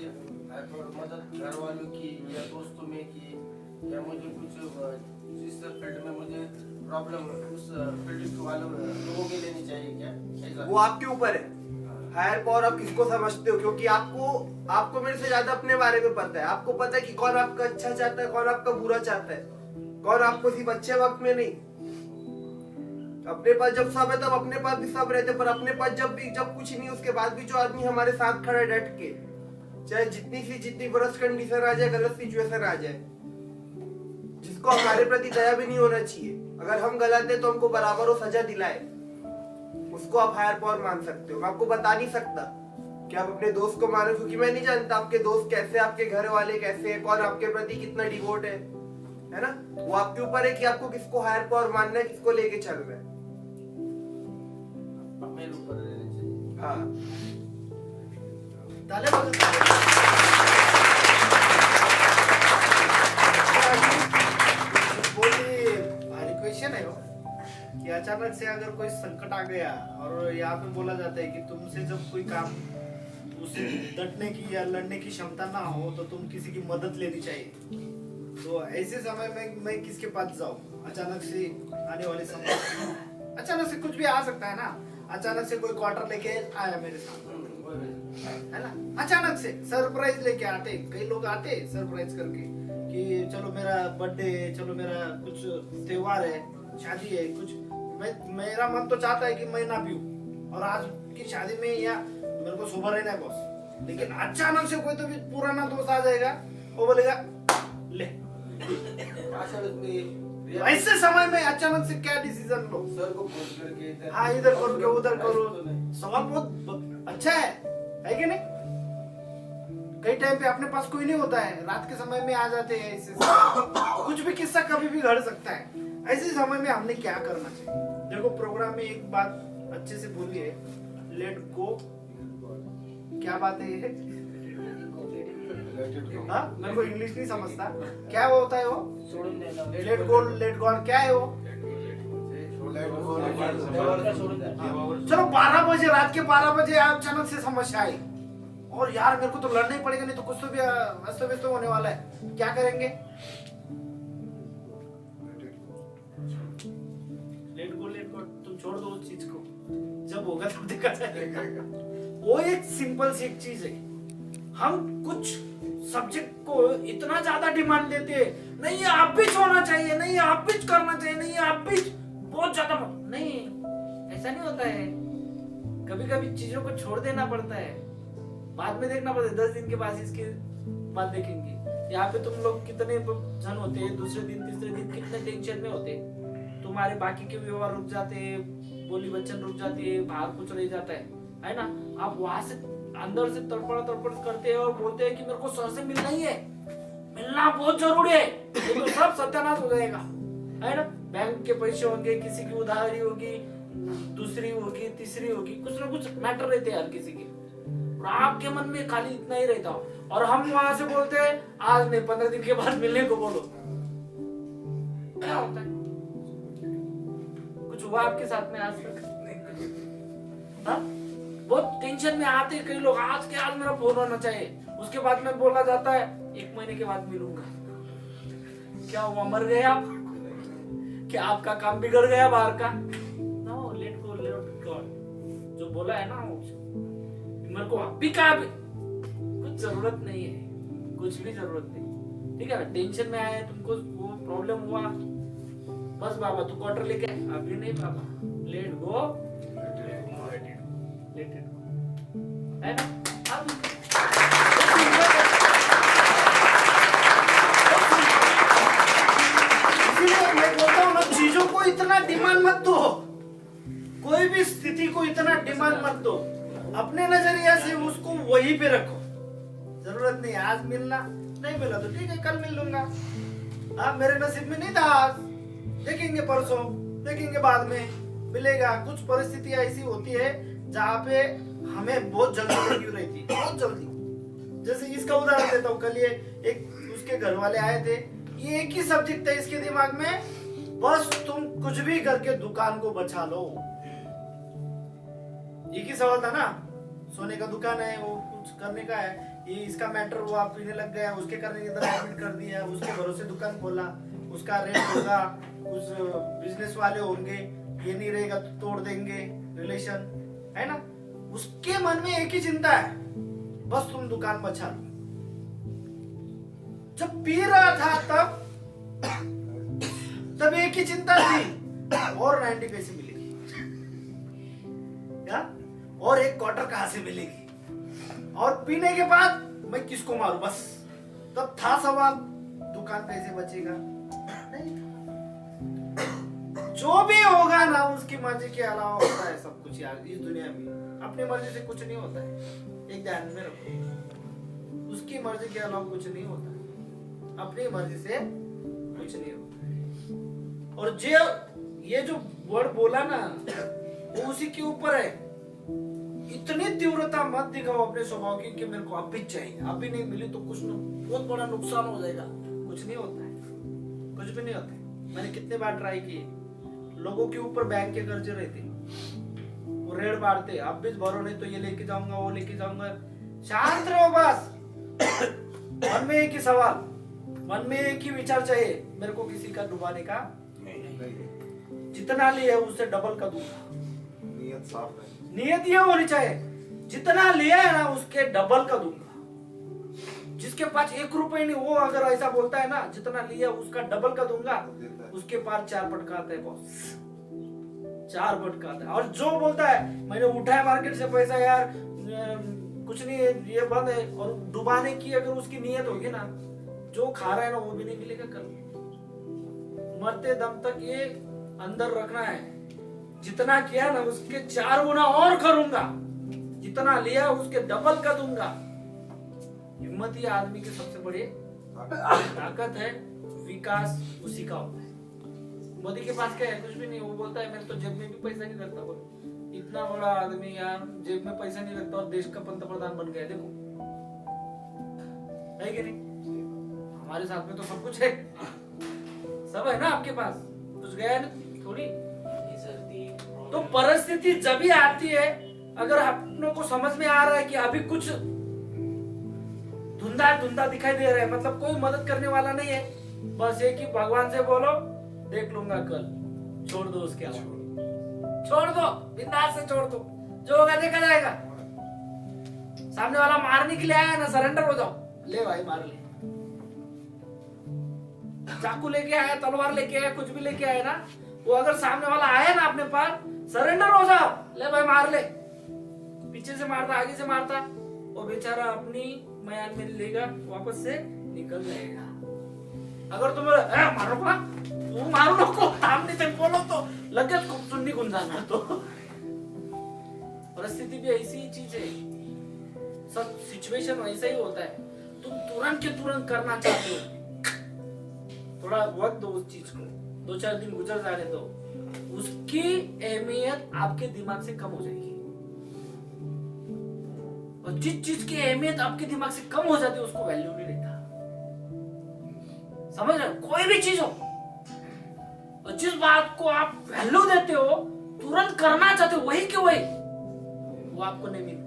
मदद घर वालों की या दोस्तों में की या मुझे कुछ जिस फील्ड में मुझे प्रॉब्लम उस फील्ड वालों लोगों के लेनी चाहिए क्या? ऐसा वो आपके ऊपर है. हायर पावर आप किसको समझते हो? क्योंकि आपको मेरे से ज्यादा अपने बारे में पता है. आपको पता है कि कौन आपका अच्छा चाहता है, कौन आपका बुरा चाहता है, कौन आपको सिर्फ अच्छे वक्त में नहीं. अपने पास जब सब है तब अपने पास भी सब रहते, पर अपने पास जब कुछ नहीं उसके बाद भी जो आदमी हमारे साथ खड़ा है डट के, चाहे जितनी वर्स्ट कंडीशन आ जाए, गलत सिचुएशन आ जाए, जिसको हमारे प्रति दया भी नहीं होना चाहिए, अगर हम गलत है तो हमको बराबर वो सजा दिलाए, उसको आप हायर पावर मान सकते हो. मैं आपको बता नहीं सकता कि आप अपने दोस्त को मानो, क्योंकि मैं नहीं जानता आपके दोस्त कैसे, आपके घर वाले कैसे हैं, कौन आपके प्रति कितना डिवोट है ना. वो आपके ऊपर है कि आपको किसको हायर पावर मानना है, किसको लेके चलना है. मेरे ऊपर रहनी चाहिए. हाँ भारी क्वेश्चन है वो कि अचानक से अगर कोई संकट आ गया और यहाँ पे बोला जाता है कि तुमसे जब कोई काम उसे डटने की या लड़ने की क्षमता ना हो तो तुम किसी की मदद लेनी चाहिए. तो ऐसे समय में मैं किसके पास जाऊँ? अचानक से आने वाले समय, अचानक से कुछ भी आ सकता है ना. अचानक से कोई क्वार्टर लेके आया मेरे सामने, है ना, अचानक से सरप्राइज लेके आते. कई लोग आते सरप्राइज करके कि चलो मेरा बर्थडे है, चलो मेरा कुछ त्योहार है, शादी है, कुछ मेरा मन तो चाहता है कि मैं ना पीऊं, और आज की शादी में या मेरे को सोबर रहना है बॉस, लेकिन अचानक से कोई तो भी पुराना दोस्त आ जाएगा, वो बोलेगा ले। ऐसे समय में अचानक से क्या डिसीजन लो? सर को फोन करके हाँ, इधर करो क्या उधर करो, सवाल बहुत अच्छा है कि नहीं? कई टाइम पे अपने पास कोई नहीं होता है, रात के समय में आ जाते हैं, ऐसे कुछ भी किस्सा कभी भी घट सकता है। ऐसे समय में हमने क्या करना चाहिए? देखो, प्रोग्राम में एक बात अच्छे से बोली है, लेट गो। क्या बात है ये? हाँ, मेरे को इंग्लिश नहीं समझता, क्या वो होता है वो? लेट गो, लेट गो, क्या है वो? चलो 12 बजे, रात के 12 बजे अचानक से समस्या आई, और यार मेरे को तो लड़ना ही पड़ेगा, नहीं तो कुछ तो भी अस्त व्यस्त होने वाला है, क्या करेंगे? लेट गो, तुम छोड़ दो उस चीज को, जब होगा तब देखा जाएगा। वो एक सिंपल सी एक चीज है, हम कुछ सब्जेक्ट को इतना ज्यादा डिमांड देते हैं, नहीं ये आप भी होना चाहिए, नहीं आप भी करना चाहिए, नहीं आप भी, बहुत ज्यादा नहीं, ऐसा नहीं होता है। कभी कभी चीजों को छोड़ देना पड़ता है, बाद में देखना पड़ता है, 10 दिन के बाद इसके बाद देखेंगे। यहाँ पे तुम लोग कितने जन होते हैं, दूसरे दिन तीसरे दिन कितने टेंशन में होते हैं, तुम्हारे बाकी के व्यवहार रुक जाते हैं, बोली वचन रुक जाती है, बाहर कुछ रह जाता है ना? आप वहां से अंदर से तड़पड़ करते हैं और बोलते हैं कि मेरे को सर से मिलना ही है, मिलना बहुत जरूरी है, ये तो सब सत्यानाश हो जाएगा, है ना? बैंक के पैसे होंगे, किसी की उधारी होगी, दूसरी होगी, तीसरी होगी, कुछ ना कुछ मैटर रहते हैं हर किसी के, और आपके मन में खाली इतना ही रहता हो, और हम वहां से बोलते हैं आज नहीं 15 दिन के बाद मिलने को बोलो। क्या होता है? कुछ हुआ आपके साथ में आज तक? हाँ? बहुत टेंशन में आते हैं कई लोग, आज के आज मेरा फोन होना चाहिए, उसके बाद में बोला जाता है 1 महीने के बाद मिलूंगा। क्या हुआ, मर गए आप? क्या आपका काम बिगड़ गया बाहर का? No, let go, let go, जो बोला है ना मेरे को अभी का कुछ जरूरत नहीं है, कुछ भी जरूरत नहीं, ठीक है? टेंशन में आए, तुमको वो प्रॉब्लम हुआ, बस बाबा तू क्वार्टर लेके, अभी नहीं बाबा, let go, let it go, है ना? अब इसीलिए मैं बोलता हूँ ना, चीजों को इतना डिमांड मत दो, कोई भी स्थिति को इतना डिमांड मत दो, अपने नजरिया से उसको वहीं पे रखो। जरूरत नहीं आज मिलना, नहीं मिला तो ठीक है कल मिल लूंगा, हाँ मेरे नसीब में नहीं था आज, देखेंगे परसों, देखेंगे बाद में मिलेगा। कुछ परिस्थितियां ऐसी होती है जहाँ पे हमें बहुत जल्दी लगी रहती है, बहुत जल्दी। जैसे इसका उदाहरण देता हूँ, कल ये एक उसके घर वाले आए थे, ये एक ही सब्जेक्ट था इसके दिमाग में, बस तुम कुछ भी करके दुकान को बचा लो, एक ही सवाल था ना, सोने का दुकान है, वो कुछ करने का है, ये इसका मैटर हुआ, पीने लग गया, उसके करने इधर एडमिट कर दिया, उसके भरोसे दुकान खोला, उसका रेट होगा, कुछ बिजनेस वाले होंगे, ये नहीं रहेगा तो तोड़ देंगे रिलेशन, है ना? उसके मन में एक ही चिंता है, बस तुम दुकान बचा लो। जब पी रहा था तब एक ही चिंता थी, और 90 पैसे मिलेगी क्या, और एक क्वार्टर कहां से मिलेगी, और पीने के बाद मैं किसको मारूं, बस तब था सवाल दुकान कैसे बचेगा। नहीं, जो भी होगा ना उसकी मर्जी के अलावा होता है सब कुछ यार इस दुनिया में, अपनी मर्जी से कुछ नहीं होता है, एक ध्यान में रखो, उसकी मर्जी के अलावा कुछ नहीं होता है, अपनी मर्जी से कुछ नहीं होता है। और जो ये जो वर्ड बोला ना वो उसी के ऊपर है, इतनी तीव्रता मत दिखाओ अपने स्वभाव की कि मेरे को अभी चाहिए, अभी नहीं मिली तो कुछ बहुत बड़ा नुकसान हो जाएगा, कुछ नहीं होता है, कुछ भी नहीं होता है। मैंने कितने बार ट्राई किए, लोगों के ऊपर बैंक के कर्जे रहते, वो रेड मारते, अब भी भरो नहीं तो ये लेके जाऊंगा, वो लेके जाऊंगा, शांत रहो बस। मन में एक ही सवाल, मन में एक ही विचार चाहिए, मेरे को किसी का डुबाने का नहीं, जितना लिया उससे डबल का दूंगा, नियत साफ है, नियत ये होनी चाहिए, जितना लिया है ना उसके डबल का दूंगा। जिसके पास 1 रुपए नहीं, वो अगर ऐसा बोलता है ना, जितना लिया उसका डबल का दूंगा, उसके पास 4 पटकाता है बॉस, 4 पटकाता है। और जो बोलता है मैंने उठाया मार्केट से पैसा यार, कुछ नहीं है, ये बंद है, और डुबाने की अगर उसकी नीयत होगी ना, जो खा रहा है ना वो भी नहीं मिलेगा कल। मरते दम तक ये अंदर रखना है, जितना किया ना उसके 4 गुना और करूंगा, जितना लिया उसके डबल का दूंगा। हिम्मत ही आदमी की सबसे बड़ी ताकत है, विकास उसी का होता है। मोदी के पास क्या है? कुछ भी नहीं। वो बोलता है मैं तो जेब में भी पैसा नहीं रखता, बोले इतना बड़ा आदमी यार जेब में पैसा नहीं रखता और देश का पंतप्रधान बन गया, देखो है कि नहीं? हमारे साथ में तो सब कुछ है, सब है ना आपके पास, कुछ गया ना थोड़ी। तो परिस्थिति जब भी आती है, अगर अपनों को समझ में आ रहा है कि अभी कुछ धुंधा धुंधा दिखाई दे रहा है, मतलब कोई मदद करने वाला नहीं है, बस एक ही भगवान से बोलो देख लूंगा कल, छोड़ दो उसके अलावा, छोड़ दो, बिंदास से छोड़ दो, जो होगा देखा जाएगा। सामने वाला मारने के लिए आया ना, सरेंडर हो जाओ, ले भाई मार ले। चाकू लेके आया, तलवार लेके आया, कुछ भी लेके आया ना, वो अगर सामने वाला आया ना अपने पास, सरेंडर हो जाओ, ले भाई मार ले। पीछे से मारता, आगे से मारता, वो बेचारा अपनी मयान में लेगा, वापस से निकल जाएगा। अगर तुम मारो का, तू मारो नको, सामने से बोलो तो लगेच खूप सुन्नी गुन जाणार तो। परिस्थिति भी ऐसी ही चीज है, सब सिचुएशन वैसा ही होता है। तुम तुरंत के तुरंत करना चाहते हो, थोड़ा वक्त दो उस चीज को, 2-4 दिन गुजर जाने दो, उसकी अहमियत आपके दिमाग से कम हो जाएगी। और जिस चीज की अहमियत आपके दिमाग से कम हो जाती है उसको वैल्यू नहीं रहता। समझ रहे हो? कोई भी चीज हो, और जिस बात को आप वैल्यू देते हो, तुरंत करना चाहते हो, वही के वही, वो आपको नहीं मिलती,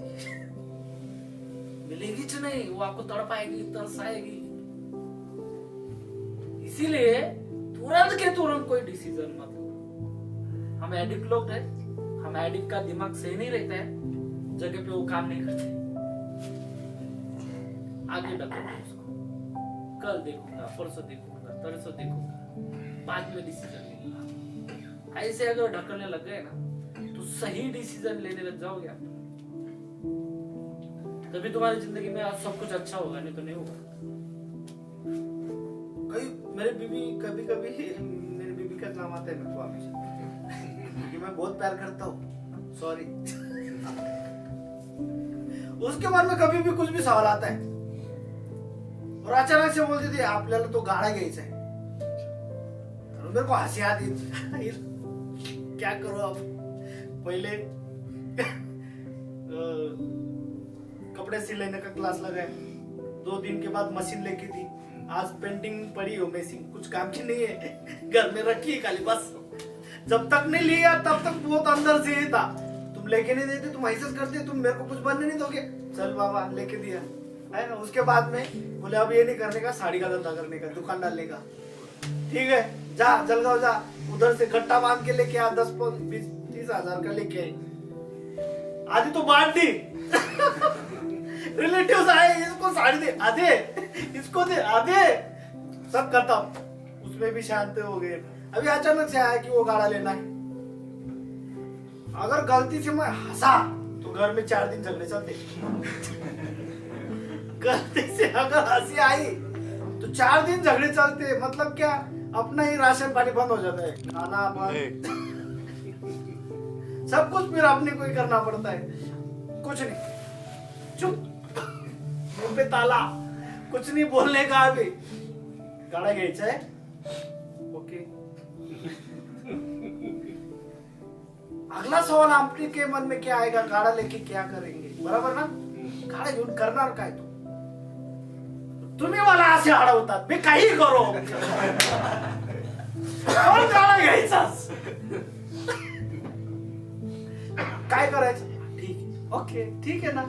मिलेगी च नहीं, वो आपको तड़पाएगी, तरसाएगी। इसीलिए तुरंत के तुरंत कोई डिसीजन मत लो। हम एडिक्ट लोग हैं, हम एडिक्ट का दिमाग सही नहीं रहता है, जगह पे वो काम नहीं करते, आगे ढकेलो उसको, कल देखूंगा, परसों देखूंगा, तरसों देखूंगा, बाद में डिसीजन लेंगे। ऐसे अगर ढकलने लग गए ना, तो सही डिसीजन लेने लग जाओगे आप, तभी तुम्हारी जिंदगी में आज सब कुछ अच्छा होगा, नहीं तो नहीं होगा। मेरी बीबी कभी कभी, मेरी बीबी का नाम आता है मेरे को हमेशा, क्योंकि मैं बहुत प्यार करता हूँ, सॉरी। उसके मन में कभी भी कुछ भी सवाल आता है, और अचानक से बोलती थी आपल्याला तो गाड़ा घ्यायचा है, और मेरे को हंसी आती, क्या करो अब। पहले कपड़े सिलने का क्लास लगाए, 2 दिन के बाद मशीन लेके दी, आज पेंटिंग पड़ी हो, मशीन कुछ काम की नहीं है, घर में रखी है खाली, बस जब तक नहीं लिया तब तक बहुत अंदर से ही था, तुम लेके नहीं देते, तुम ऐसा करते, तुम मेरे को कुछ बनने नहीं दोगे, चल बाबा लेके दिया है ना। उसके बाद में बोले अब ये नहीं करने का, साड़ी का धंधा करने का, दुकान डालने का, ठीक है जा जलगांव जा, उधर से गट्टा बांध के लेके आ, 10-20-30 हजार का लेके आई, आधी तो बांट दी। रिलेटिव्स आए, इसको साड़ी दे, आधे इसको दे, आधे, सब खत्म, उसमें भी शांत हो गए। अभी अचानक से आया कि वो गाड़ा लेना है, अगर गलती से मैं हंसा तो घर में 4 दिन झगड़े चलते। गलती से अगर हंसी आई तो 4 दिन झगड़े चलते, मतलब क्या, अपना ही राशन पानी बंद हो जाता है, खाना बंद, सब कुछ फिर अपने को ही करना पड़ता है। कुछ नहीं, चुप, मुंह पे ताला, कुछ नहीं बोलने का। अभी गाड़ा घ्यायचा है, ओके। अगला सवाल आपके मन में क्या आएगा, गाड़ा लेके क्या करेंगे, बराबर ना? गाड़ा घेऊन करणार काय तू? तुम्ही मला असे अडवतात, मी काही करो, गाड़ा घ्यायचाच, काय करायचं, ठीक, ओके ठीक आहे ना,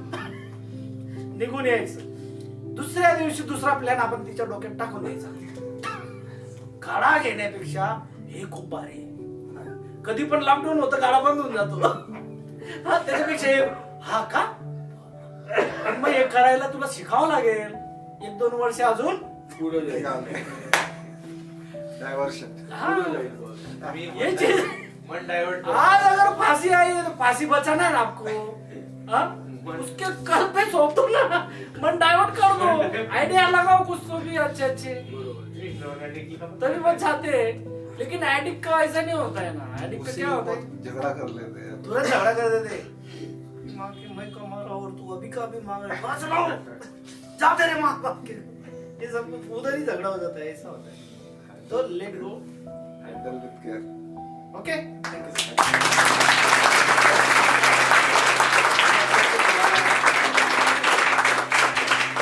निघून यायचं। दुसऱ्या दिवशी दुसरा प्लॅन आपण तिच्या डोक्यात टाकून द्यायचा। गाडा घेण्यापेक्षा हे खूप भारी आहे, कधी पण लॉकडाऊन होतं, गाडा बंद होऊन जातो, हा त्याच्यापेक्षा हा का, मग हे करायला तुला शिकावं लागेल, 1-2 वर्ष अजून पुढे जाईल. डायवर्शन. हाँ, अभी ये चीज मन डाइवर्ट आज अगर फांसी आई है तो फांसी बचाना है ना आपको, हाँ? उसके कर पे सौंप दो ना, मन डाइवर्ट कर दो, आइडिया लगाओ कुछ तो भी अच्छे तभी बचाते हैं। लेकिन एडिक्ट का ऐसा नहीं होता है ना, एडिक्ट का उसी क्या होता है, वक्त झगड़ा कर लेते हैं. तुरंत झगड़ा कर देते माँ की मैं कमा रहा हूँ और तू अभी का अभी मांग रहा है, कहाँ चलाओ जा तेरे माँ बाप के, ये सब कुछ उधर ही झगड़ा हो जाता है, ऐसा होता है. तो let go. Handle with care. Okay, thank you.